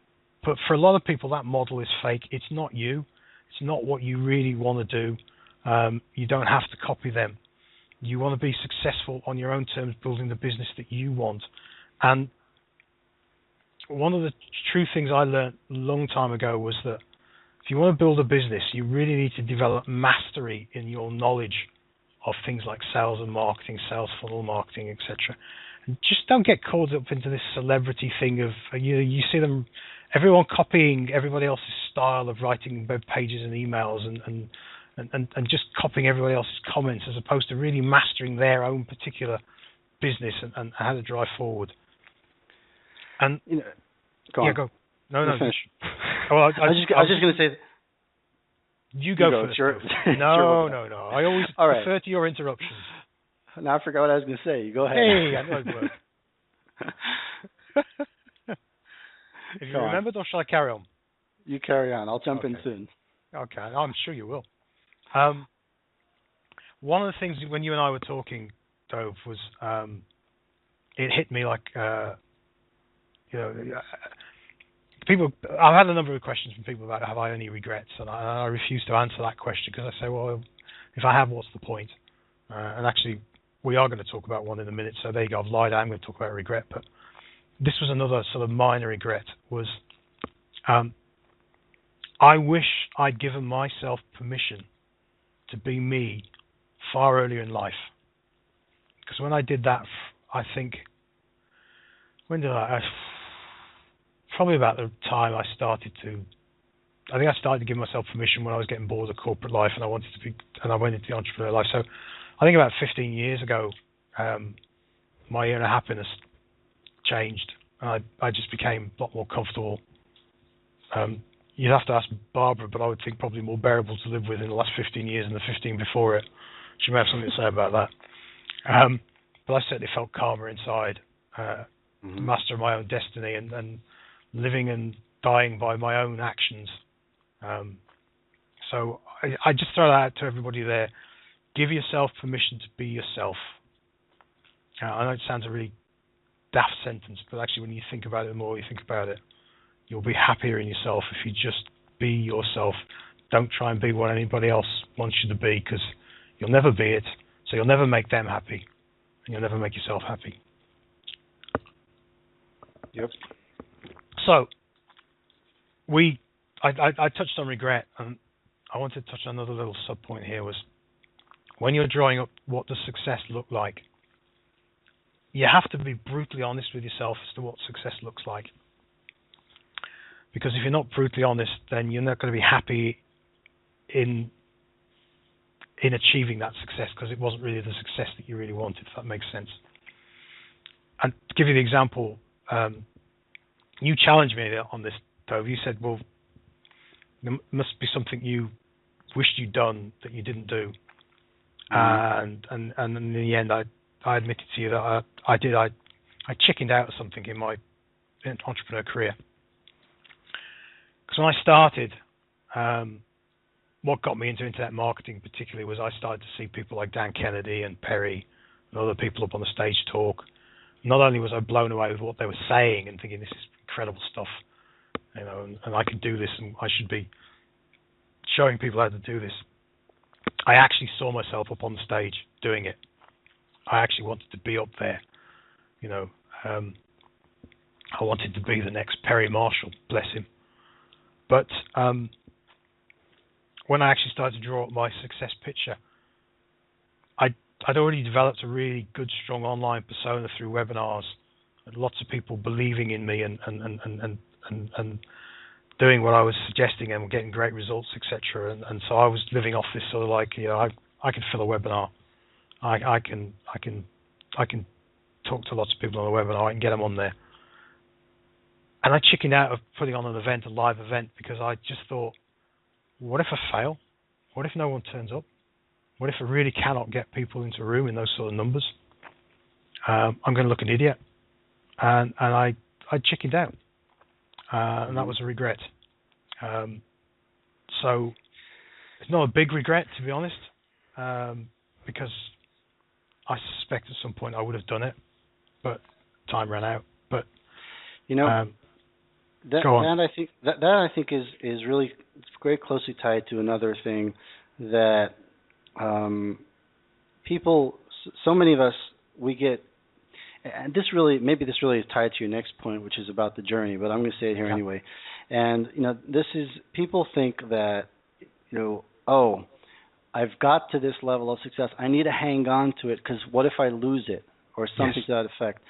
for a lot of people, that model is fake. It's not you. It's not what you really want to do. You don't have to copy them. You want to be successful on your own terms, building the business that you want. And one of the true things I learned a long time ago was that if you want to build a business, you really need to develop mastery in your knowledge of things like sales and marketing, sales funnel marketing, etc. And just don't get caught up into this celebrity thing of, you see them, everyone copying everybody else's style of writing web pages and emails and just copying everybody else's comments, as opposed to really mastering their own particular business and how to drive forward. And go on. Yeah, go. No. Finish. Well, I was just going to say. You go first. No. I always refer to your interruptions. Now I forgot what I was going to say. You go ahead. Hey, I know it works. Have you remembered, or shall I carry on? You carry on. I'll jump in soon. Okay, I'm sure you will. One of the things when you and I were talking, Dov, was it hit me like, people. I've had a number of questions from people about have I any regrets, and I refuse to answer that question because I say, well, if I have, what's the point? And actually, we are going to talk about one in a minute. So there you go. I've lied. I'm going to talk about regret, but this was another sort of minor regret. Was I wish I'd given myself permission to be me far earlier in life, because when I did that, I think, when did I probably about the time I started to give myself permission when I was getting bored of corporate life and I went into the entrepreneur life. So I think about 15 years ago, my inner happiness changed. I just became a lot more comfortable. You'd have to ask Barbara, but I would think probably more bearable to live with in the last 15 years than the 15 before it. She may have something to say about that. But I certainly felt calmer inside, master of my own destiny, and living and dying by my own actions. So I just throw that out to everybody there. Give yourself permission to be yourself. I know it sounds a really daft sentence, but actually when you think about it, the more you think about it, you'll be happier in yourself if you just be yourself. Don't try and be what anybody else wants you to be, because you'll never be it. So you'll never make them happy, and you'll never make yourself happy. Yep. So I touched on regret, and I wanted to touch on another little sub point here. Was when you're drawing up what does success look like, you have to be brutally honest with yourself as to what success looks like. Because if you're not brutally honest, then you're not going to be happy in in achieving that success, because it wasn't really the success that you really wanted, if that makes sense. And to give you the example, you challenged me on this, Dov. You said, well, there must be something you wished you'd done that you didn't do. And in the end, I admitted to you that I did. I chickened out of something in my entrepreneur career. Because when I started, what got me into internet marketing particularly was I started to see people like Dan Kennedy and Perry and other people up on the stage talk. Not only was I blown away with what they were saying and thinking, this is incredible stuff, and I can do this, and I should be showing people how to do this. I actually saw myself up on the stage doing it. I actually wanted to be up there. I wanted to be the next Perry Marshall, bless him. But when I actually started to draw up my success picture, I'd already developed a really good, strong online persona through webinars, and lots of people believing in me and doing what I was suggesting and getting great results, etc. And so I was living off this sort of like, I can fill a webinar, I can talk to lots of people on a webinar, I can get them on there. And I chickened out of putting on an event, a live event, because I just thought, what if I fail? What if no one turns up? What if I really cannot get people into a room in those sort of numbers? I'm going to look an idiot. And I chickened out. And that was a regret. So it's not a big regret, to be honest, because I suspect at some point I would have done it, but time ran out. But that I think is really very closely tied to another thing that people, so many of us, we get, and this really is tied to your next point, which is about the journey, but I'm going to say it here anyway. And this is, people think that I've got to this level of success, I need to hang on to it, because what if I lose it, or something to that effect.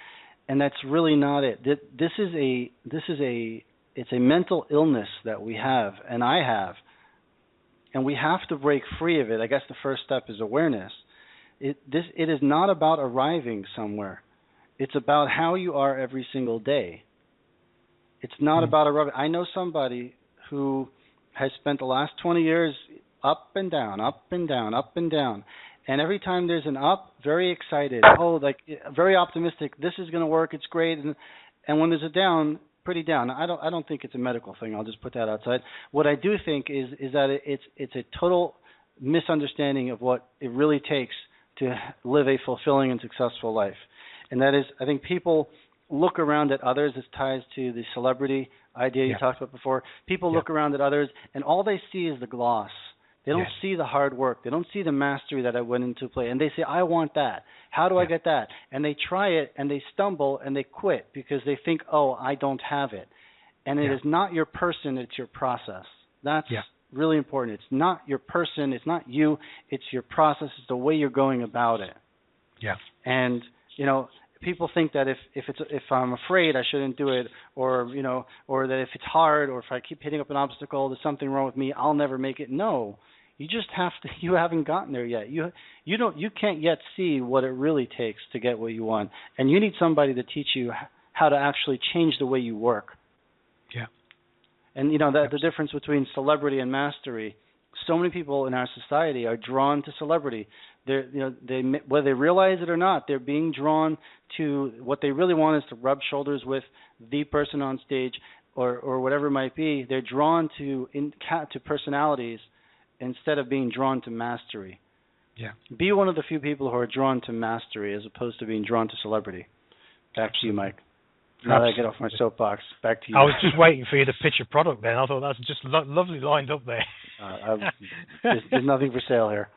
And that's really not it. It's a mental illness that we have, and I have, and we have to break free of it. I guess the first step is awareness. It is not about arriving somewhere. It's about how you are every single day. It's not about arriving. I know somebody who has spent the last 20 years up and down, up and down, up and down. And every time there's an up, very excited, very optimistic, this is going to work, it's great. And when there's a down, pretty down. I don't think it's a medical thing. I'll just put that outside. What I do think is that it's a total misunderstanding of what it really takes to live a fulfilling and successful life. And that is, I think people look around at others. This ties to the celebrity idea you talked about before. People look around at others, and all they see is the gloss. They don't see the hard work. They don't see the mastery that I went into play. And they say, I want that. How do I get that? And they try it, and they stumble, and they quit because they think, I don't have it. And it is not your person, it's your process. That's really important. It's not your person, it's not you, it's your process, it's the way you're going about it. Yeah. And, people think that if I'm afraid I shouldn't do it, or that if it's hard, or if I keep hitting up an obstacle, there's something wrong with me, I'll never make it. No. You just have to. You haven't gotten there yet. You can't yet see what it really takes to get what you want, and you need somebody to teach you how to actually change the way you work. Yeah. And the difference between celebrity and mastery. So many people in our society are drawn to celebrity. Whether they realize it or not, they're being drawn to what they really want is to rub shoulders with the person on stage, or whatever it might be. They're drawn to personalities instead of being drawn to mastery. Yeah. Be one of the few people who are drawn to mastery as opposed to being drawn to celebrity. Back to you, Mike. Now that I get off my soapbox, back to you. I was just waiting for you to pitch a product then. I thought that's just lovely lined up there. There's nothing for sale here.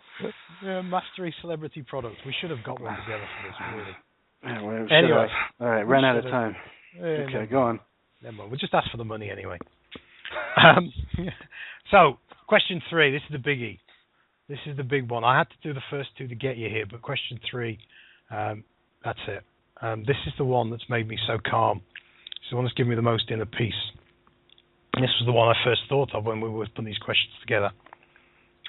Mastery celebrity product. We should have got one together for this, really. Anyway. All right, ran out of time. Okay, go on. Never mind. We'll just ask for the money anyway. So, question 3. This is the biggie. This is the big one. I had to do the first 2 to get you here, but question 3, that's it. This is the one that's made me so calm. It's the one that's given me the most inner peace. And this was the one I first thought of when we were putting these questions together.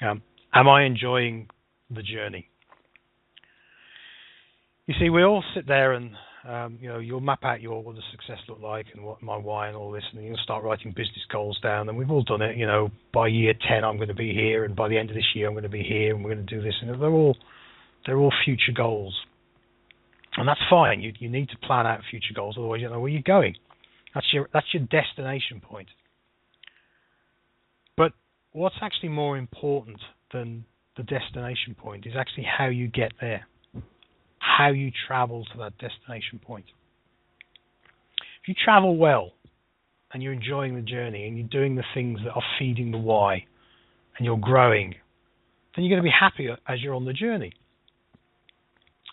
Am I enjoying the journey. You see, we all sit there and you'll map out what does success look like and what my why and all this, and you'll start writing business goals down. And we've all done it. By year 10, I'm going to be here, and by the end of this year, I'm going to be here, and we're going to do this. And they're all future goals, and that's fine. You need to plan out future goals, otherwise you don't know where you're going. That's your destination point. But what's actually more important than the destination point is actually how you get there. How you travel to that destination point. If you travel well and you're enjoying the journey and you're doing the things that are feeding the why and you're growing, then you're going to be happier as you're on the journey.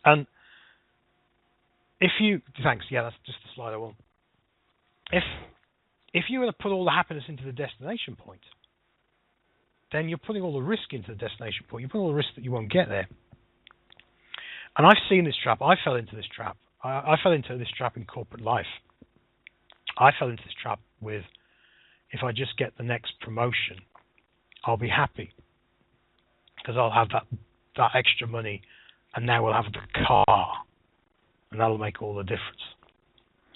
And thanks, that's just the slide I want. If you were to put all the happiness into the destination point, then you're putting all the risk into the destination point. You're putting all the risk that you won't get there. And I've seen this trap. I fell into this trap. I fell into this trap in corporate life. I fell into this trap with, if I just get the next promotion, I'll be happy because I'll have that extra money, and now we'll have the car, and that'll make all the difference.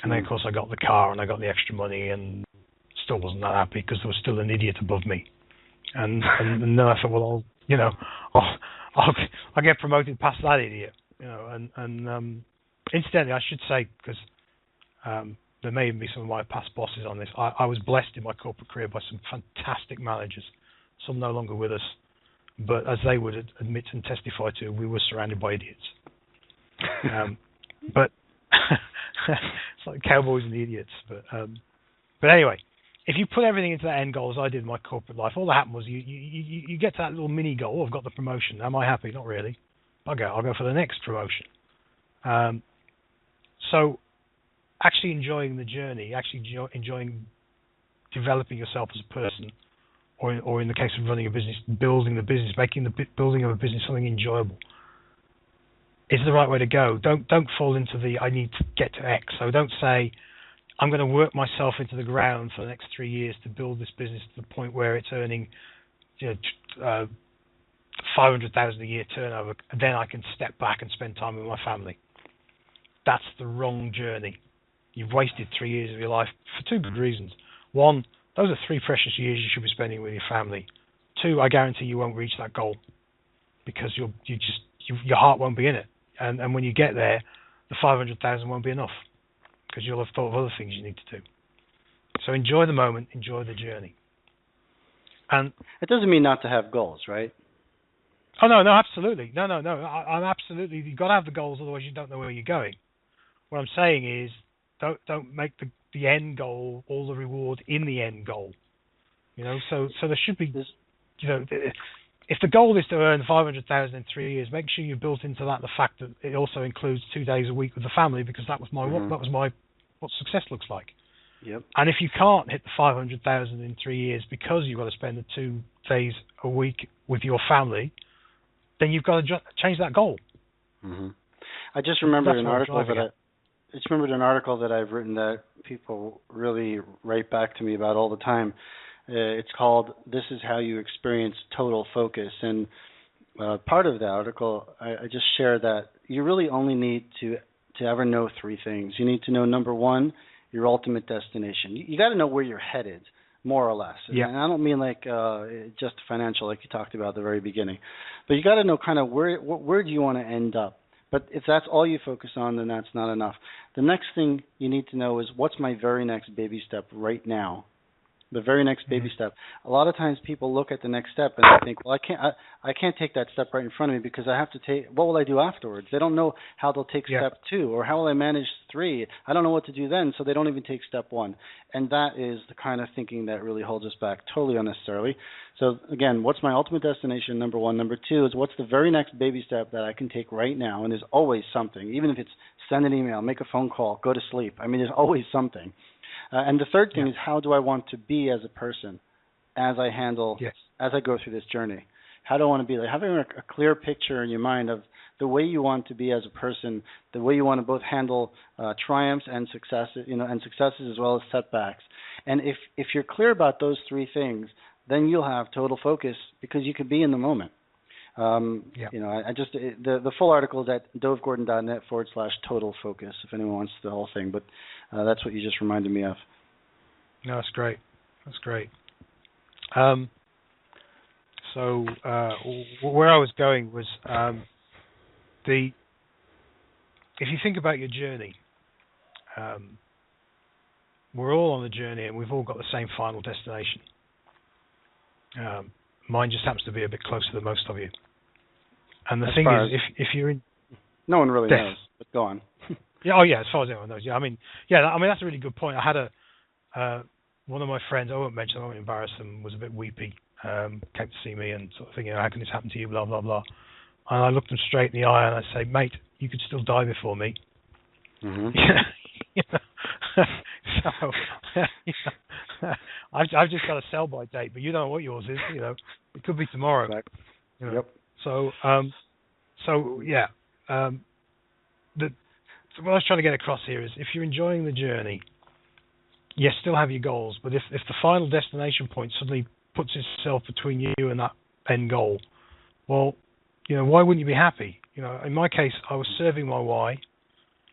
And then, of course, I got the car and I got the extra money, and still wasn't that happy because there was still an idiot above me. And then I thought, well, I'll get promoted past that idiot. Incidentally, I should say, because there may even be some of my past bosses on this, I was blessed in my corporate career by some fantastic managers, some no longer with us, but as they would admit and testify to, we were surrounded by idiots. But it's like cowboys and the idiots. But anyway, if you put everything into that end goal, as I did in my corporate life, all that happened was you get to that little mini goal. I've got the promotion. Am I happy? Not really. I'll go for the next promotion. So actually enjoying the journey, actually enjoying developing yourself as a person, or in the case of running a business, building the business, making the building of a business something enjoyable, is the right way to go. Don't fall into the I need to get to X. So don't say I'm going to work myself into the ground for the next 3 years to build this business to the point where it's earning 500,000 a year turnover, and then I can step back and spend time with my family. That's the wrong journey. You've wasted 3 years of your life for two good reasons. One, those are 3 precious years you should be spending with your family. 2, I guarantee you won't reach that goal because your heart won't be in it. And when you get there, the 500,000 won't be enough because you'll have thought of other things you need to do. So enjoy the moment, enjoy the journey. And it doesn't mean not to have goals, right? Oh, no, absolutely. No. I'm absolutely, you've got to have the goals, otherwise you don't know where you're going. What I'm saying is don't make the end goal all the reward in the end goal. So there should be, if the goal is to earn 500,000 in 3 years, make sure you built into that the fact that it also includes 2 days a week with the family, because that was what success looks like. Yep. And if you can't hit the 500,000 in 3 years because you've got to spend the 2 days a week with your family, then you've got to change that goal. Mm-hmm. I just remembered an article that I've written that people really write back to me about all the time. It's called "This is How You Experience Total Focus," and part of the article I just shared that you really only need to ever know 3 things. You need to know, number 1, your ultimate destination. You got to know where you're headed, more or less. Yeah. And I don't mean like just financial, like you talked about at the very beginning, but you got to know kind of where do you want to end up. But if that's all you focus on, then that's not enough. The next thing you need to know is, what's my very next baby step right now? The very next baby step. A lot of times people look at the next step and they think, well, I can't take that step right in front of me because I have to take, what will I do afterwards? They don't know how they'll take step 2, or how will I manage 3. I don't know what to do then, so they don't even take step 1. And that is the kind of thinking that really holds us back totally unnecessarily. So again, what's my ultimate destination, number 1. Number 2 is, what's the very next baby step that I can take right now? And there's always something, even if it's send an email, make a phone call, go to sleep. I mean, there's always something. And the third thing is, how do I want to be as a person as I as I go through this journey? How do I want to be? Like having a clear picture in your mind of the way you want to be as a person, the way you want to both handle triumphs and successes, and successes as well as setbacks. And if you're clear about those 3 things, then you'll have total focus, because you can be in the moment. Yeah. I just the full article is at dovgordon.net/total focus if anyone wants the whole thing. But that's what you just reminded me of. No, that's great. That's great. So where I was going was if you think about your journey, we're all on the journey and we've all got the same final destination. Mine just happens to be a bit closer than most of you. And the thing is, if you're in... No one really knows, but go on. Yeah, oh yeah, as far as anyone knows. Yeah, I mean, that's a really good point. I had one of my friends, I won't mention, I won't embarrass them, was a bit weepy, came to see me and sort of thinking, how can this happen to you, blah, blah, blah. And I looked him straight in the eye and I say, mate, you could still die before me. Mm-hmm. So, I've just got a sell-by date, but you don't know what yours is. It could be tomorrow. Exactly. Yep. So yeah. So what I was trying to get across here is, if you're enjoying the journey, you still have your goals, but if the final destination point suddenly puts itself between you and that end goal, well, why wouldn't you be happy? In my case, I was serving my why.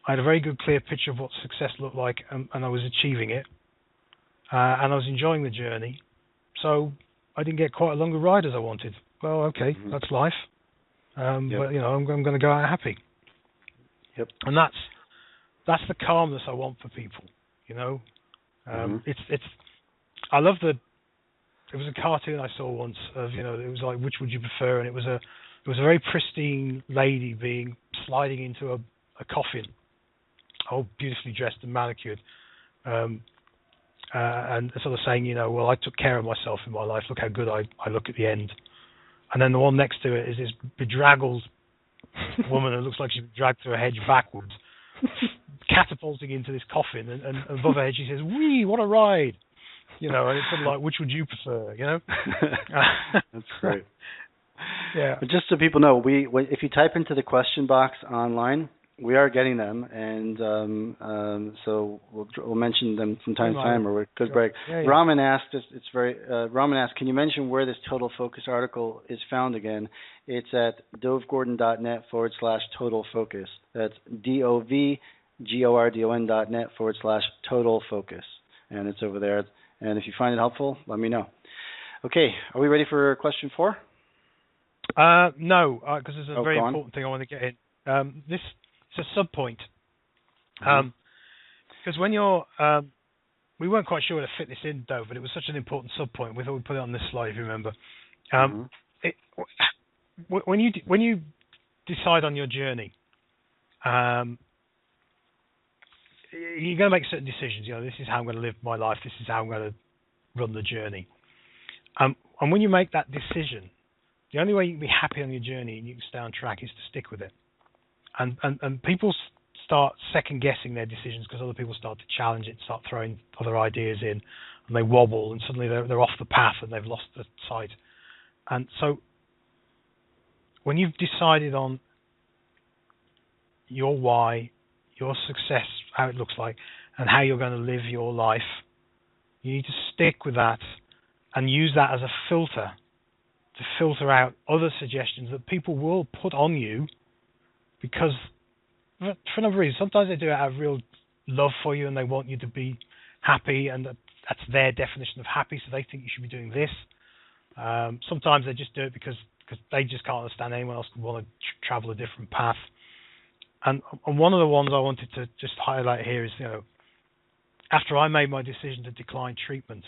I had a very good, clear picture of what success looked like, and I was achieving it, and I was enjoying the journey. So I didn't get quite a longer ride as I wanted. Well, okay, that's life. But I'm going to go out happy. Yep. And that's the calmness I want for people. It's I love it was a cartoon I saw once of it was like, which would you prefer? And it was a very pristine lady sliding into a coffin, all beautifully dressed and manicured, and sort of saying, well, I took care of myself in my life. Look how good I look at the end. And then the one next to it is this bedraggled woman who looks like she's been dragged through a hedge backwards, catapulting into this coffin, and above her head she says, "Wee, what a ride!" And it's sort of like, which would you prefer? That's great. Yeah. But just so people know, if you type into the question box online, we are getting them, and so we'll mention them from time to time, or we're good break. Yeah. Raman asked, Raman asked, can you mention where this Total Focus article is found again? It's at dovgordon.net/total focus. That's dovgordon.net/total focus, and it's over there. And if you find it helpful, let me know. Okay, are we ready for question 4? No, because there's a very important thing I want to get in. This is a sub-point. Because when you're... we weren't quite sure where to fit this in, though, but it was such an important sub-point. We thought we'd put it on this slide, if you remember. When you decide on your journey, you're going to make certain decisions. This is how I'm going to live my life. This is how I'm going to run the journey. And when you make that decision, the only way you can be happy on your journey and you can stay on track is to stick with it. And people start second guessing their decisions because other people start to challenge it, start throwing other ideas in, and they wobble, and suddenly they're off the path and they've lost the sight. And so when you've decided on your why, your success, how it looks like, and how you're going to live your life, you need to stick with that and use that as a filter to filter out other suggestions that people will put on you, because for a number of reasons. Sometimes they do it out of real love for you and they want you to be happy, and that's their definition of happy, so they think you should be doing this. Sometimes they just do it because they just can't understand anyone else could want to travel a different path. And one of the ones I wanted to just highlight here is, after I made my decision to decline treatment,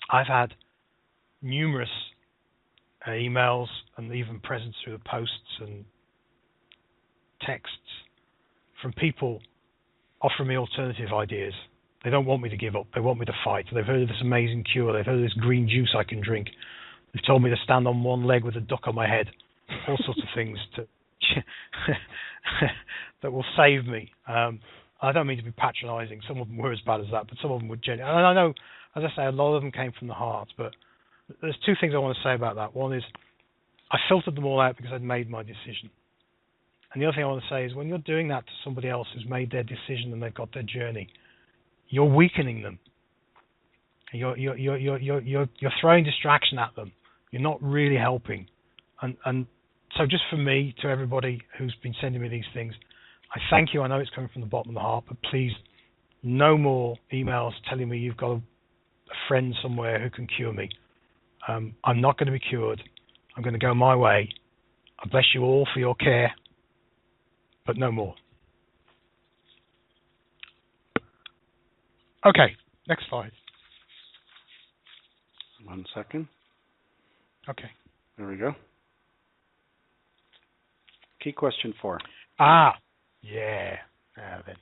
I've had numerous emails and even presents through the posts and texts from people offering me alternative ideas. They don't want me to give up. They want me to fight. They've heard of this amazing cure. They've heard of this green juice I can drink. They've told me to stand on one leg with a duck on my head. All sorts of things that will save me. I don't mean to be patronizing. Some of them were as bad as that, but some of them were genuine. And I know, as I say, a lot of them came from the heart, but there's two things I want to say about that. One is I filtered them all out because I'd made my decision. And the other thing I want to say is, when you're doing that to somebody else who's made their decision and they've got their journey, you're weakening them. You're throwing distraction at them. You're not really helping. And so just for me, to everybody who's been sending me these things, I thank you. I know it's coming from the bottom of the heart, but please, no more emails telling me you've got a friend somewhere who can cure me. I'm not going to be cured. I'm going to go my way. I bless you all for your care, but no more. Okay, next slide. 1 second. Okay. There we go. Key question 4. Yeah. Now then.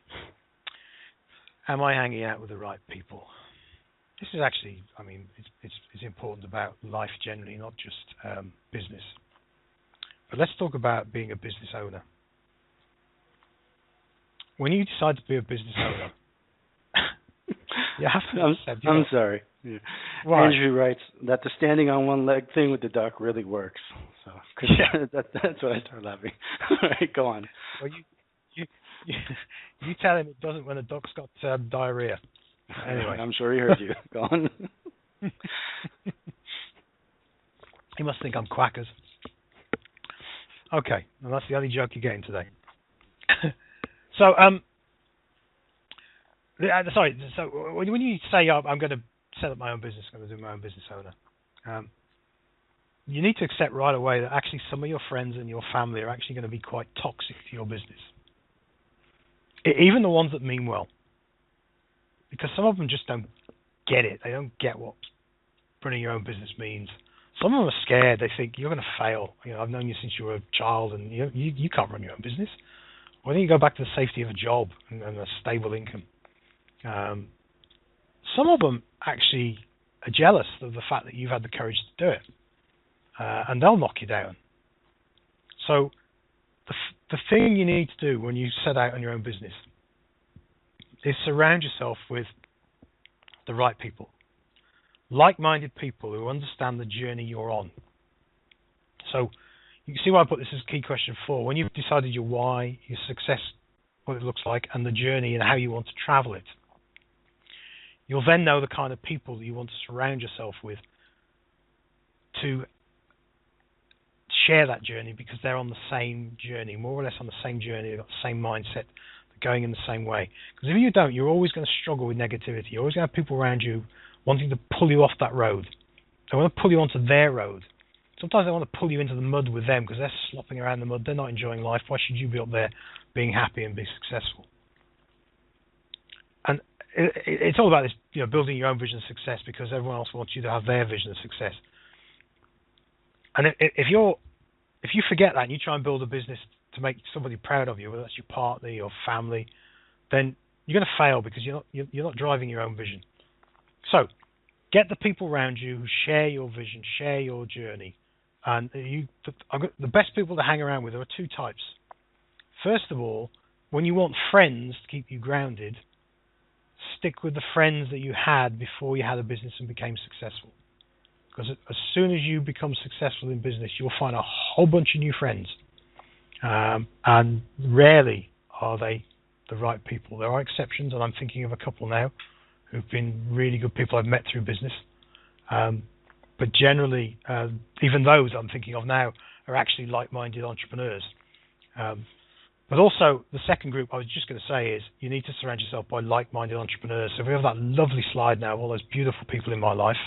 Am I hanging out with the right people? This is actually, I mean, it's important about life generally, not just business. But let's talk about being a business owner. When you decide to be a business owner, you have to accept. I'm sorry. Yeah. Right. Andrew writes that the standing on one leg thing with the duck really works. So that's what I started laughing. All right, go on. Well, you tell him it doesn't when the duck's got diarrhea. Anyway, I'm sure he heard you. Go on. He must think I'm quackers. Okay, well, that's the only joke you're getting today. So, sorry. So, when you say I'm going to set up my own business, I'm going to do my own business owner, you need to accept right away that actually some of your friends and your family are actually going to be quite toxic to your business. Even the ones that mean well. Because some of them just don't get it. They don't get what running your own business means. Some of them are scared. They think you're going to fail. You know, I've known you since you were a child, and you can't run your own business. Why don't you go back to the safety of a job and a stable income? Some of them actually are jealous of the fact that you've had the courage to do it, and they'll knock you down. So the thing you need to do when you set out on your own business is surround yourself with the right people, like-minded people who understand the journey you're on. So you can see why I put this as key question 4. When you've decided your why, your success, what it looks like, and the journey and how you want to travel it, you'll then know the kind of people that you want to surround yourself with to share that journey, because they're on the same journey, more or less on the same journey, they've got the same mindset, going in the same way. Because if you don't, you're always going to struggle with negativity. You're always going to have people around you wanting to pull you off that road. They want to pull you onto their road. Sometimes they want to pull you into the mud with them because they're slopping around the mud. They're not enjoying life. Why should you be up there being happy and be successful? And it's all about this, building your own vision of success, because everyone else wants you to have their vision of success. And if you forget that and you try and build a business to make somebody proud of you, whether that's your partner, your family, then you're going to fail because you're not driving your own vision. So get the people around you who share your vision, share your journey. And the best people to hang around with, there are 2 types. First of all, when you want friends to keep you grounded, stick with the friends that you had before you had a business and became successful. Because as soon as you become successful in business, you'll find a whole bunch of new friends. And rarely are they the right people. There are exceptions, and I'm thinking of a couple now who've been really good people I've met through business. But generally, even those I'm thinking of now are actually like-minded entrepreneurs. But also, the second group I was just going to say is you need to surround yourself by like-minded entrepreneurs. So we have that lovely slide now of all those beautiful people in my life.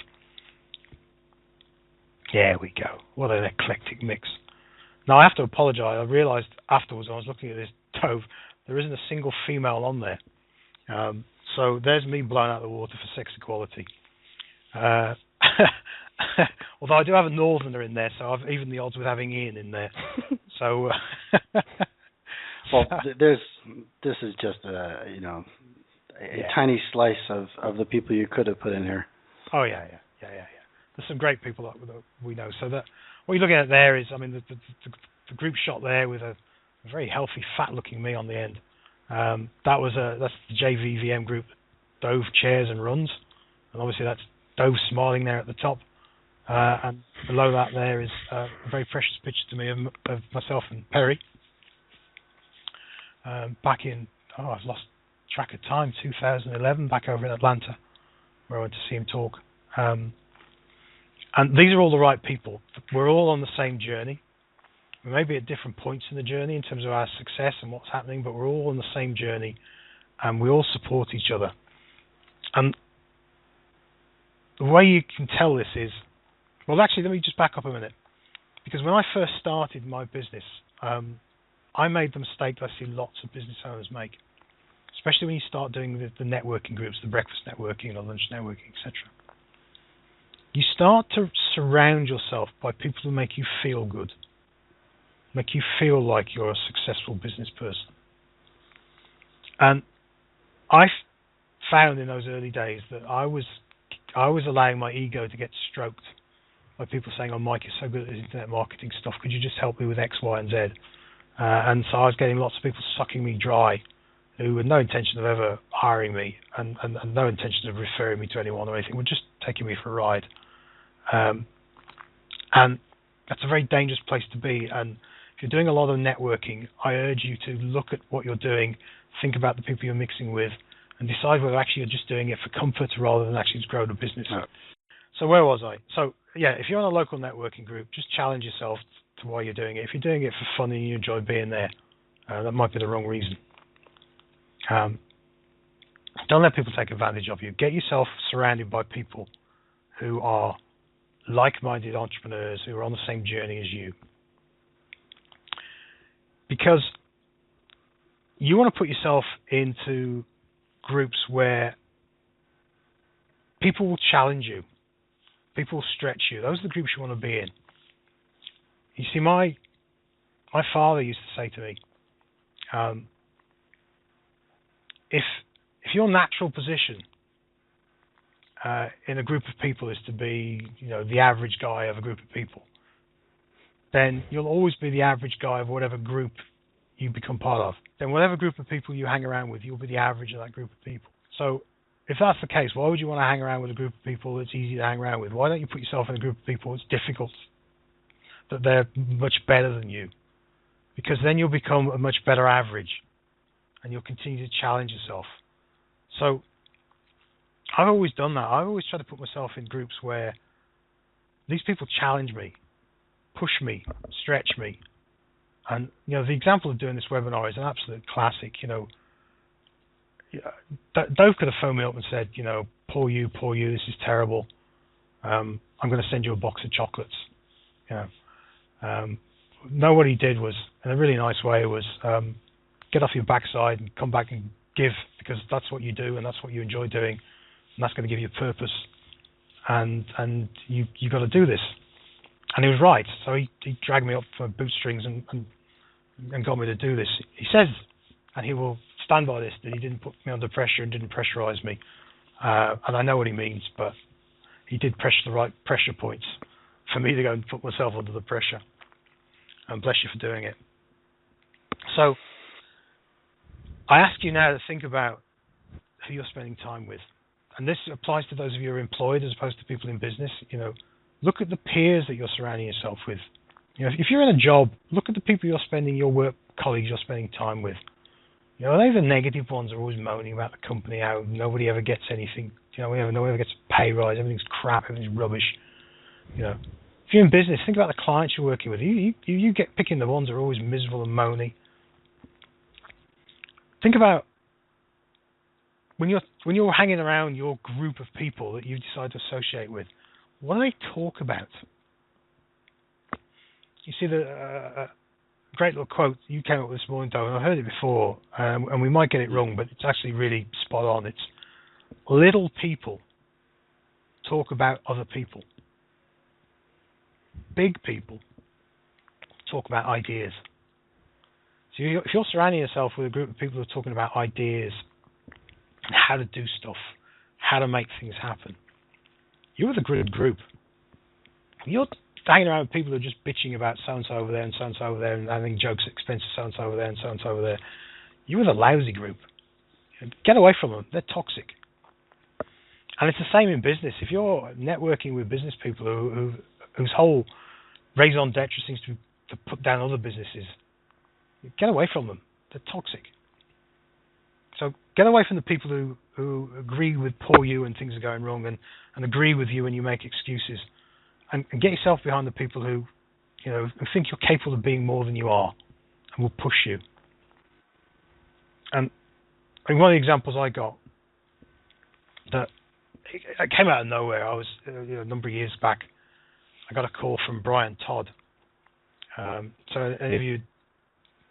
There we go. What an eclectic mix. Now, I have to apologize. I realized afterwards when I was looking at this Dov, there isn't a single female on there. So there's me blown out of the water for sex equality. Although I do have a northerner in there, so I've even the odds with having Ian in there. So, well, this is just a tiny slice of the people you could have put in here. Oh yeah. There's some great people that we know. So that what you're looking at there is, the group shot there with a very healthy, fat-looking me on the end. That's the JVVM group that Dov chairs and runs, and obviously that's Dov smiling there at the top. And below that there is a very precious picture to me of myself and Perry. Back in, I've lost track of time, 2011, back over in Atlanta, where I went to see him talk. And these are all the right people. We're all on the same journey. We may be at different points in the journey in terms of our success and what's happening, but we're all on the same journey, and we all support each other. And the way you can tell this is, well, actually, let me just back up a minute. Because when I first started my business, I made the mistake that I see lots of business owners make, especially when you start doing the networking groups, the breakfast networking, the lunch networking, etc. You start to surround yourself by people who make you feel good, make you feel like you're a successful business person. And I found in those early days that I was allowing my ego to get stroked by people saying, "Oh, Mike, you're so good at this internet marketing stuff. Could you just help me with X, Y, and Z?" And so I was getting lots of people sucking me dry who had no intention of ever hiring me and no intention of referring me to anyone or anything, were just taking me for a ride. And that's a very dangerous place to be. And if you're doing a lot of networking, I urge you to look at what you're doing, think about the people you're mixing with, and decide whether actually you're just doing it for comfort rather than actually to grow the business. No. So where was I? So yeah, if you're in a local networking group, just challenge yourself to why you're doing it. If you're doing it for fun and you enjoy being there, that might be the wrong reason. Don't let people take advantage of you. Get yourself surrounded by people who are like-minded entrepreneurs who are on the same journey as you. Because you want to put yourself into groups where people will challenge you. People will stretch you. Those are the groups you want to be in. You see, my father used to say to me, if your natural position in a group of people is to be, the average guy of a group of people, then you'll always be the average guy of whatever group you become part of. Then whatever group of people you hang around with, you'll be the average of that group of people. So if that's the case, why would you want to hang around with a group of people that's easy to hang around with? Why don't you put yourself in a group of people that's difficult, that they're much better than you? Because then you'll become a much better average, and you'll continue to challenge yourself. So I've always done that. I've always tried to put myself in groups where these people challenge me, push me, stretch me. And, the example of doing this webinar is an absolute classic. Dov could have phoned me up and said, poor you, this is terrible. I'm going to send you a box of chocolates. No, what he did was, in a really nice way, was get off your backside and come back and give, because that's what you do and that's what you enjoy doing, and that's going to give you purpose. And you got to do this. And he was right. So he dragged me up for bootstrings and got me to do this. He says, and he will stand by this, that he didn't put me under pressure and didn't pressurize me. And I know what he means, but he did press the right pressure points for me to go and put myself under the pressure. And bless you for doing it. So I ask you now to think about who you're spending time with. And this applies to those of you who are employed as opposed to people in business. Look at the peers that you're surrounding yourself with. If you're in a job, look at the people you're spending, your work colleagues you're spending time with. Are they the negative ones who are always moaning about the company, how nobody ever gets anything, nobody ever gets a pay rise, everything's crap, everything's rubbish. If you're in business, think about the clients you're working with. You get picking the ones who are always miserable and moany. Think about when you're hanging around your group of people that you decide to associate with. What do they talk about? You see the great little quote you came up with this morning, Dov, and I heard it before, and we might get it wrong, but it's actually really spot on. It's little people talk about other people. Big people talk about ideas. So if you're surrounding yourself with a group of people who are talking about ideas and how to do stuff, how to make things happen, you're with a good group. You're hanging around with people who are just bitching about so-and-so over there and so-and-so over there and having jokes at expense of so-and-so over there and so-and-so over there. You're with a lousy group. Get away from them. They're toxic. And it's the same in business. If you're networking with business people whose whole raison d'etre seems to put down other businesses, get away from them. They're toxic. So get away from the people who agree with poor you when things are going wrong and agree with you when you make excuses. and get yourself behind the people who think you're capable of being more than you are, and will push you. And one of the examples I got that it came out of nowhere. I was a number of years back. I got a call from Brian Todd. So any of you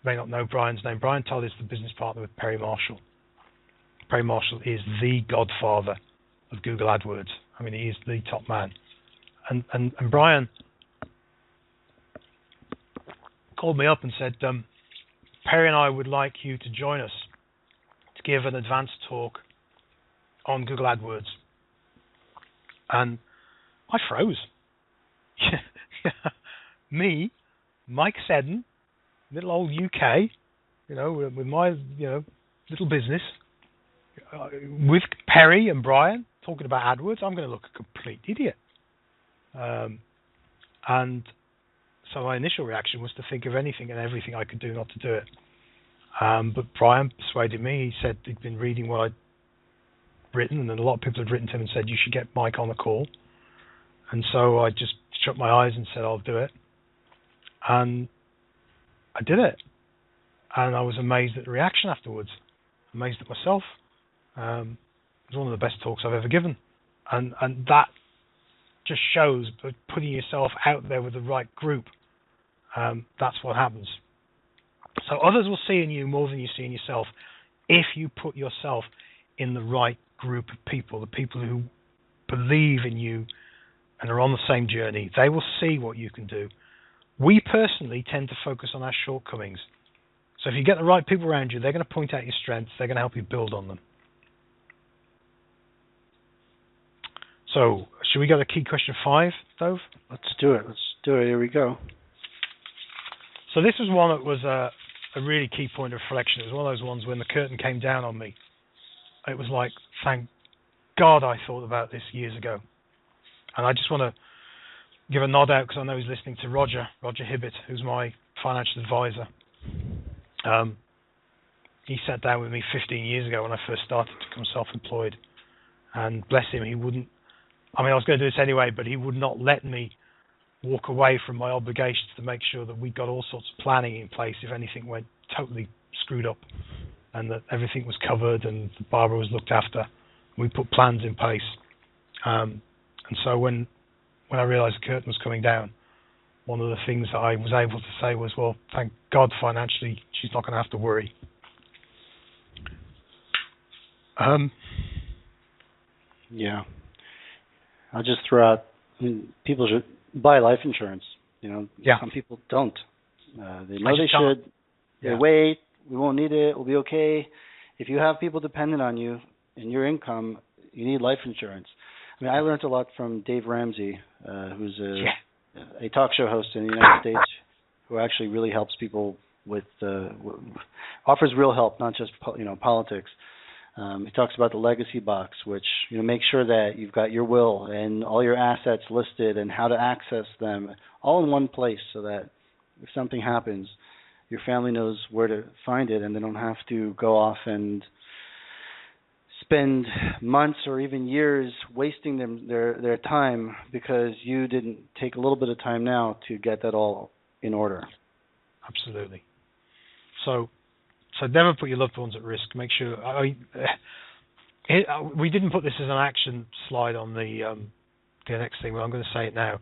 may not know Brian's name. Brian Todd is the business partner with Perry Marshall. Perry Marshall is the godfather of Google AdWords. I mean, he is the top man. And Brian called me up and said, Perry and I would like you to join us to give an advanced talk on Google AdWords. And I froze. Me, Mike Seddon, little old UK, with my little business, with Perry and Brian talking about AdWords, I'm going to look a complete idiot. And so my initial reaction was to think of anything and everything I could do not to do it. But Brian persuaded me. He said he'd been reading what I'd written, and then a lot of people had written to him and said, you should get Mike on the call. And so I just shut my eyes and said, I'll do it. And I did it. And I was amazed at the reaction afterwards, amazed at myself. It was one of the best talks I've ever given. And that just shows that putting yourself out there with the right group, that's what happens. So others will see in you more than you see in yourself if you put yourself in the right group of people, the people who believe in you and are on the same journey. They will see what you can do. We personally tend to focus on our shortcomings. So if you get the right people around you, they're going to point out your strengths. They're going to help you build on them. So should we go to key question 5, Dov? Let's do it. Here we go. So this was one that was a really key point of reflection. It was one of those ones when the curtain came down on me. It was like, thank God I thought about this years ago. And I just want to give a nod out because I know he's listening to Roger Hibbett, who's my financial advisor. He sat down with me 15 years ago when I first started to become self-employed. And bless him, I was going to do this anyway, but he would not let me walk away from my obligations to make sure that we got all sorts of planning in place if anything went totally screwed up, and that everything was covered and Barbara was looked after. We put plans in place. And so when I realized the curtain was coming down, one of the things that I was able to say was, well, thank God financially she's not going to have to worry. Yeah. I'll just throw out, people should buy life insurance. Yeah. Some people don't. They know they should. They wait. We won't need it. We'll be okay. If you have people dependent on you and your income, you need life insurance. I learned a lot from Dave Ramsey, who's a talk show host in the United States, who actually really helps people with offers real help, not just politics. He talks about the legacy box, which make sure that you've got your will and all your assets listed and how to access them all in one place, so that if something happens, your family knows where to find it, and they don't have to go off and spend months or even years wasting their time because you didn't take a little bit of time now to get that all in order. Absolutely. So never put your loved ones at risk. Make sure. We didn't put this as an action slide on the next thing, but I'm going to say it now.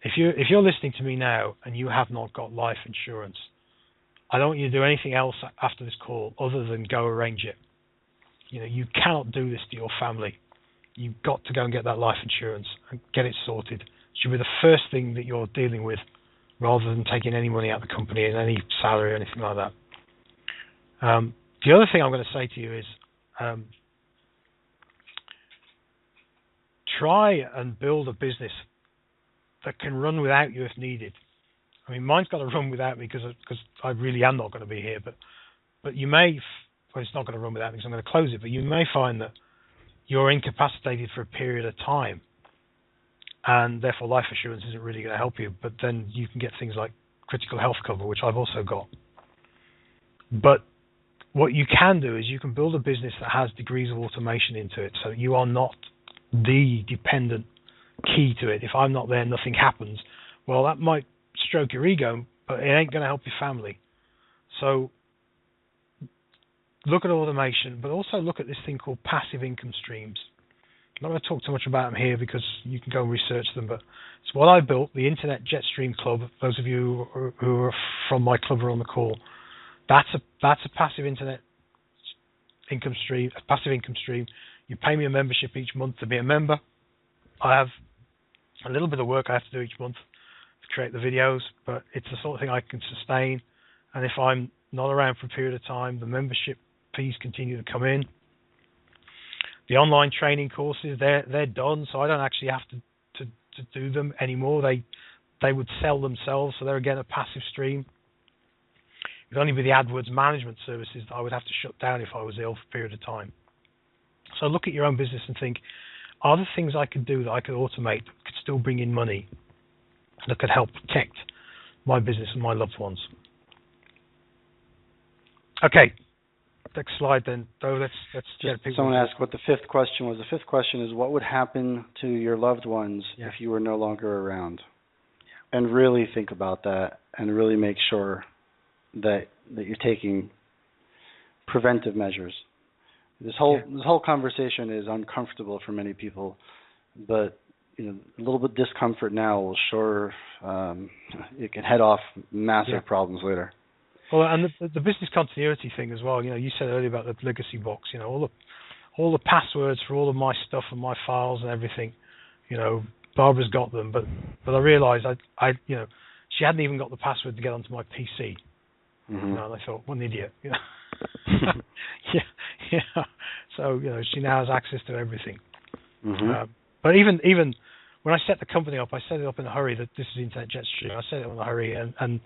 If you're listening to me now and you have not got life insurance, I don't want you to do anything else after this call other than go arrange it. You cannot do this to your family. You've got to go and get that life insurance and get it sorted. It should be the first thing that you're dealing with, rather than taking any money out of the company and any salary or anything like that. The other thing I'm going to say to you is try and build a business that can run without you if needed. Mine's got to run without me because I really am not going to be here. But you may, it's not going to run without me because I'm going to close it. But you may find that you're incapacitated for a period of time, and therefore life assurance isn't really going to help you. But then you can get things like critical health cover, which I've also got. But what you can do is you can build a business that has degrees of automation into it, so you are not the dependent key to it. If I'm not there, nothing happens. Well, that might stroke your ego, but it ain't going to help your family. So look at automation, but also look at this thing called passive income streams. I'm not going to talk too much about them here because you can go and research them, but it's what I built, the Internet Jetstream Club. Those of you who are from my club are on the call. That's a passive internet income stream, a passive income stream. You pay me a membership each month to be a member. I have a little bit of work I have to do each month to create the videos, but it's the sort of thing I can sustain. And if I'm not around for a period of time, the membership fees continue to come in. The online training courses, they're done, so I don't actually have to do them anymore. They would sell themselves, so they're again a passive stream. It would only be the AdWords management services that I would have to shut down if I was ill for a period of time. So look at your own business and think, are there things I could do that I could automate that could still bring in money that could help protect my business and my loved ones? Okay, next slide then. So let's get people. Someone asked what the fifth question was. The fifth question is, what would happen to your loved ones if you were no longer around? Yeah. And really think about that and really make sure that you're taking preventive measures. This whole conversation is uncomfortable for many people, but a little bit of discomfort now will it can head off massive problems later. Well, and the business continuity thing as well. You said earlier about the legacy box. All the passwords for all of my stuff and my files and everything. Barbara's got them, but I realised she hadn't even got the password to get onto my PC. And I thought, what an idiot. Yeah. So she now has access to everything. But even when I set the company up, I set it up in a hurry. That this is Internet Jetstream. I set it up in a hurry, and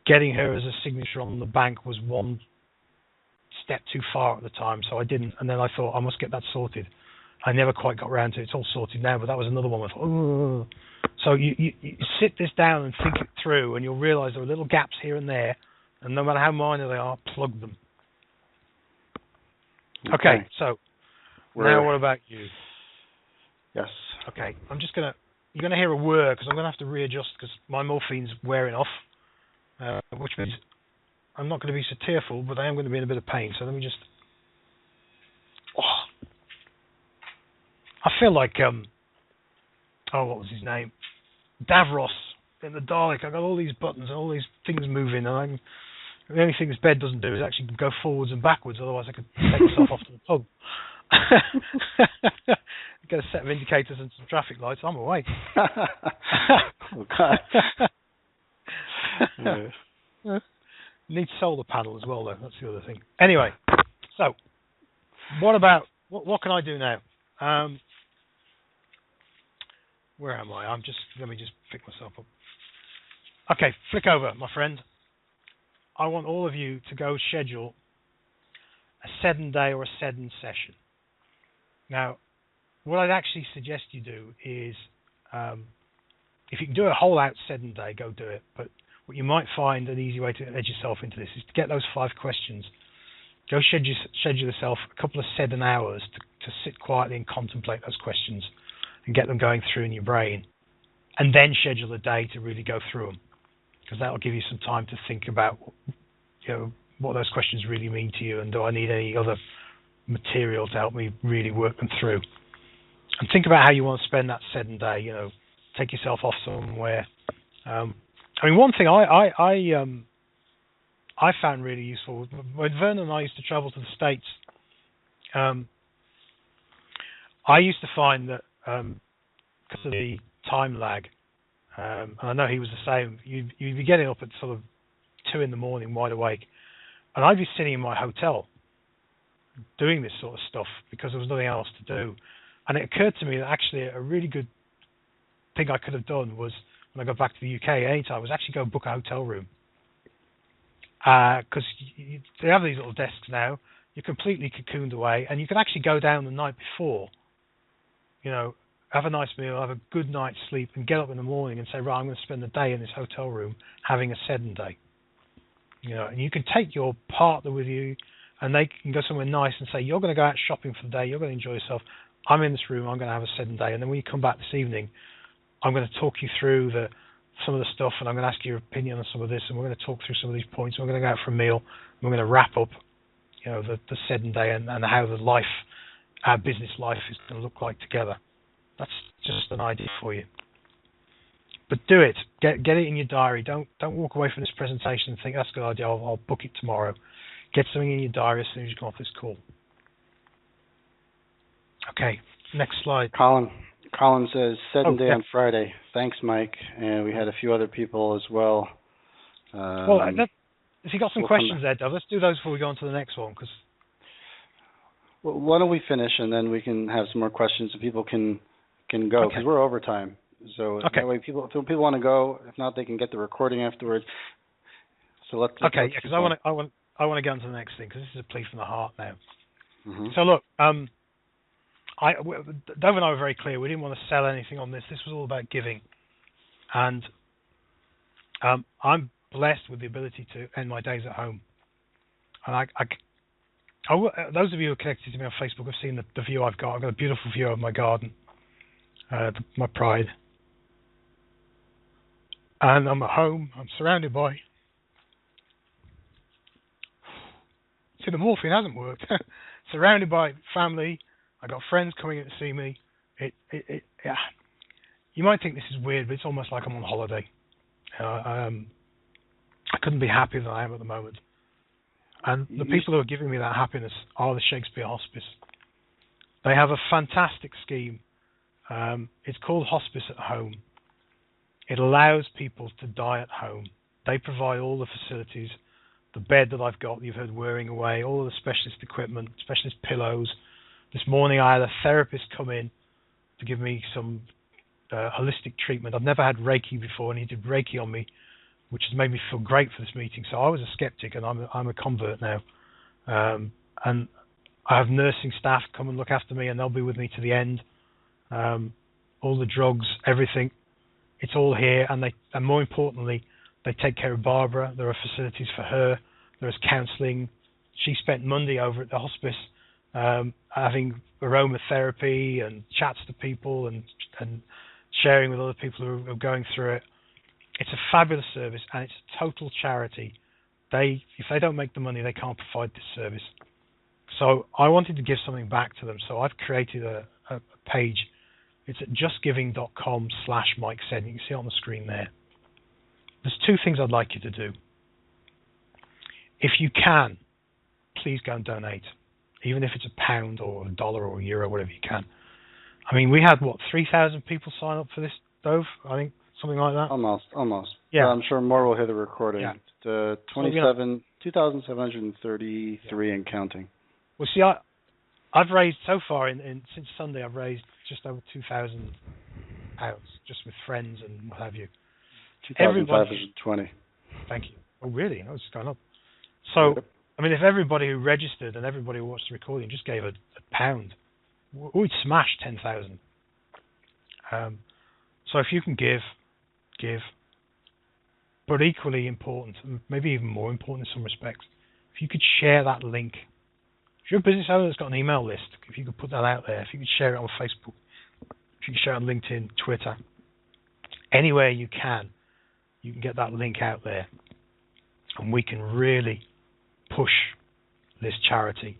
getting her as a signature on the bank was one step too far at the time, so I didn't. And then I thought, I must get that sorted. I never quite got around to it. It's all sorted now, but that was another one. I thought, oh. So you sit this down and think it through, and you'll realise there are little gaps here and there, and no matter how minor they are, plug them. Okay, so now what about you? Yes. Okay, you're gonna hear a whir because I'm gonna have to readjust because my morphine's wearing off. Which means I'm not going to be so tearful, but I am going to be in a bit of pain. So let me just... I feel like... what was his name? Davros in the Dalek. I've got all these buttons and all these things moving, and the only thing this bed doesn't do is actually go forwards and backwards, otherwise I could take myself off to the pub. Get a set of indicators and some traffic lights. I'm away. Needs solar panel as well, though. That's the other thing. Anyway, so what can I do now? Where am I? Let me just pick myself up. Okay, flick over, my friend. I want all of you to go schedule a Seddon day or a Seddon session. Now, what I'd actually suggest you do is, if you can do a whole out Seddon day, go do it. But what you might find an easy way to edge yourself into this is to get those 5 questions. Go schedule yourself a couple of Seddon hours to sit quietly and contemplate those questions and get them going through in your brain. And then schedule a day to really go through them, because that will give you some time to think about what those questions really mean to you, and do I need any other material to help me really work them through. And think about how you want to spend that Seddon day. Take yourself off somewhere. One thing I found really useful when Vernon and I used to travel to the States. I used to find that because of the time lag, and I know he was the same. You'd be getting up at sort of 2 a.m, wide awake, and I'd be sitting in my hotel doing this sort of stuff because there was nothing else to do. And it occurred to me that actually a really good thing I could have done was, when I got back to the UK anytime, was actually go book a hotel room. Because they have these little desks now. You're completely cocooned away, and you can actually go down the night before, have a nice meal, have a good night's sleep, and get up in the morning and say, right, I'm going to spend the day in this hotel room having a Seddon day. And you can take your partner with you, and they can go somewhere nice and say, you're going to go out shopping for the day, you're going to enjoy yourself. I'm in this room, I'm going to have a Seddon day, and then when you come back this evening, I'm going to talk you through some of the stuff, and I'm going to ask your opinion on some of this, and we're going to talk through some of these points. We're going to go out for a meal, and we're going to wrap up, the Seddon day and how our business life is going to look like together. That's just an idea for you. But do it. Get it in your diary. Don't walk away from this presentation and think that's a good idea. I'll book it tomorrow. Get something in your diary as soon as you come off this call. Okay, next slide. Colin says Seddon day on Friday. Thanks, Mike. And we had a few other people as well. If you got some questions there, Dov, let's do those before we go on to the next one. Well, why don't we finish and then we can have some more questions so people can go because we're over time. So that way, if people want to go. If not, they can get the recording afterwards. So let's. Okay, because I want to get on to the next thing because this is a plea from the heart now. Mm-hmm. So look, Dov and I were very clear. We didn't want to sell anything on this. This was all about giving, and I'm blessed with the ability to end my days at home. And those of you who are connected to me on Facebook have seen the view I've got. I've got a beautiful view of my garden, my pride. And I'm at home. I'm surrounded by... See, the morphine hasn't worked. Surrounded by family. I got friends coming in to see me. You might think this is weird, but it's almost like I'm on holiday. I couldn't be happier than I am at the moment. And the people who are giving me that happiness are the Shakespeare Hospice. They have a fantastic scheme. It's called Hospice at Home. It allows people to die at home. They provide all the facilities, the bed that I've got, you've heard whirring away, all of the specialist equipment, specialist pillows. This morning I had a therapist come in to give me some holistic treatment. I've never had Reiki before, and he did Reiki on me, which has made me feel great for this meeting. So I was a skeptic, and I'm a convert now. And I have nursing staff come and look after me, and they'll be with me to the end. All the drugs, everything, it's all here. And more importantly, they take care of Barbara. There are facilities for her. There is counselling. She spent Monday over at the hospice having aromatherapy and chats to people and sharing with other people who are going through it. It's a fabulous service, and it's a total charity. If they don't make the money, they can't provide this service. So I wanted to give something back to them. So I've created a page. It's at justgiving.com/Mike Seddon. You can see it on the screen there. There's two things I'd like you to do. If you can, please go and donate, even if it's £1 or $1 or €1, whatever you can. I mean, we had, 3,000 people sign up for this, Dov? I think, something like that? Almost. Yeah. I'm sure more will hear the recording. Yeah. 2,733 and counting. Well, see, I've raised, so far, since Sunday, I've raised just over £2,000, just with friends and what have you. 2,520. Thank you. Oh, really? Oh, it's going up. So, I mean, if everybody who registered and everybody who watched the recording just gave a £1, we'd smash 10,000. So if you can give. But equally important, maybe even more important in some respects, if you could share that link. If you're a business owner that's got an email list, if you could put that out there, if you could share it on Facebook, if you could share it on LinkedIn, Twitter, anywhere you can get that link out there, and we can really push this charity.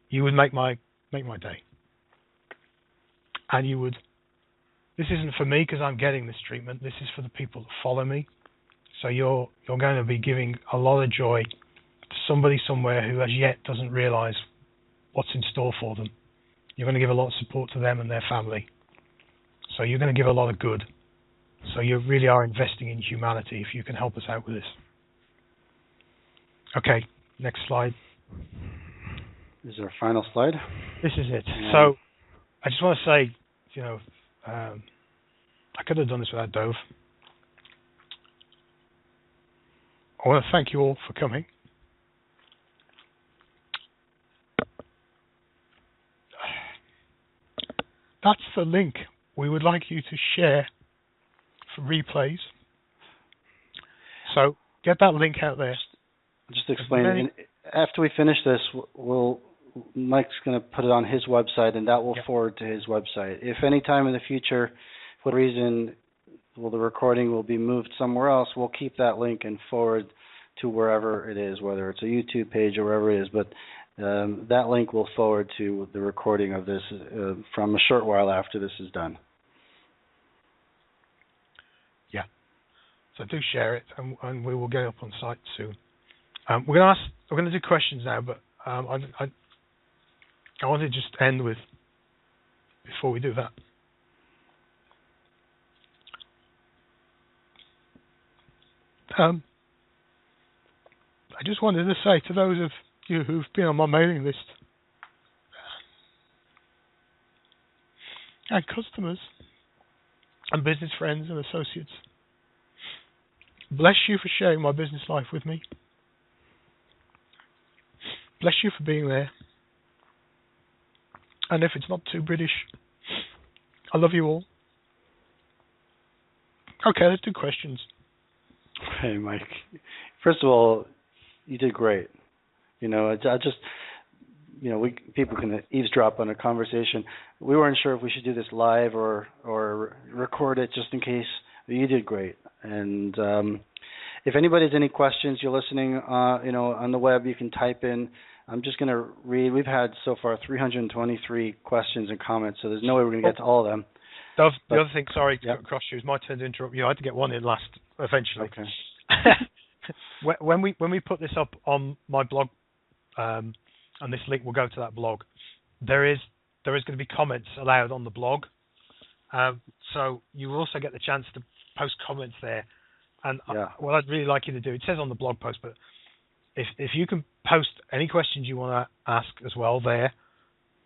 You would make my day, and you would. This isn't for me because I'm getting this treatment. This is for the people that follow me. So you're going to be giving a lot of joy to somebody somewhere who as yet doesn't realise what's in store for them. You're going to give a lot of support to them and their family. So you're going to give a lot of good. So you really are investing in humanity if you can help us out with this. Okay, next slide. Is there a final slide? This is it. Yeah. So I just want to say, I could have done this without Dov. I want to thank you all for coming. That's the link we would like you to share for replays. So get that link out there. Just explain. After we finish this, we'll Mike's going to put it on his website, and that will forward to his website. If any time in the future, for whatever reason, the recording will be moved somewhere else, we'll keep that link and forward to wherever it is, whether it's a YouTube page or wherever it is. But that link will forward to the recording of this from a short while after this is done. Yeah. So do share it, and we will get it up on site soon. We're going to do questions now, but I want to just end with, before we do that. I just wanted to say to those of you who've been on my mailing list and customers and business friends and associates, bless you for sharing my business life with me. Bless you for being there. And if it's not too British, I love you all. Okay, let's do questions. Hey, Mike. First of all, you did great. People can eavesdrop on a conversation. We weren't sure if we should do this live or record it just in case. You did great. And if anybody has any questions, you're listening, on the web, you can type in. I'm just going to read. We've had so far 323 questions and comments, so there's no way we're going to get to all of them. Dov, the other thing, sorry to cut across you, it's my turn to interrupt you. I had to get one in last, eventually. Okay. When we put this up on my blog, and this link will go to that blog, there is going to be comments allowed on the blog. So you will also get the chance to post comments there. And what I'd really like you to do, it says on the blog post, but if you can post any questions you want to ask as well there,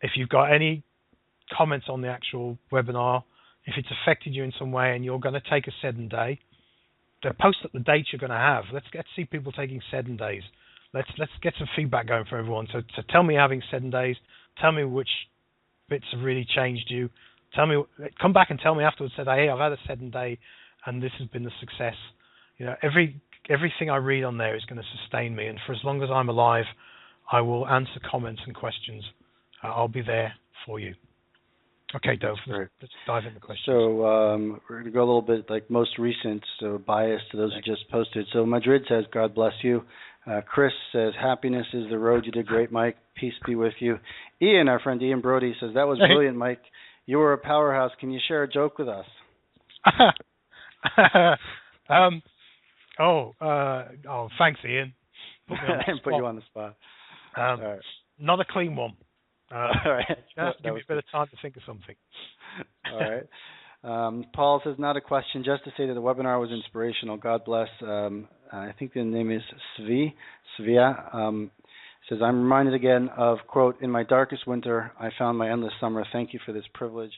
if you've got any comments on the actual webinar, if it's affected you in some way and you're going to take a Seddon day, post up the dates you're going to have. Let's get to see people taking Seddon days. Let's get some feedback going for everyone. So tell me having Seddon days. Tell me which bits have really changed you. Come back and tell me afterwards. Say, hey, I've had a Seddon day, and this has been a success. Everything I read on there is going to sustain me, and for as long as I'm alive, I will answer comments and questions. I'll be there for you. Okay, Dov, let's dive into questions. So we're going to go a little bit like most recent, so bias to those who just posted. So Madrid says, God bless you. Chris says, happiness is the road. You did great, Mike. Peace be with you. Ian, our friend Ian Brody, says, that was brilliant, Mike. You were a powerhouse. Can you share a joke with us? Thanks, Ian. Put you on the spot. All right. Not a clean one. All right. Give me a bit of time to think of something. All right. Paul says, not a question, just to say that the webinar was inspirational. God bless. I think the name is Svia. Says, I'm reminded again of, quote, in my darkest winter, I found my endless summer. Thank you for this privilege.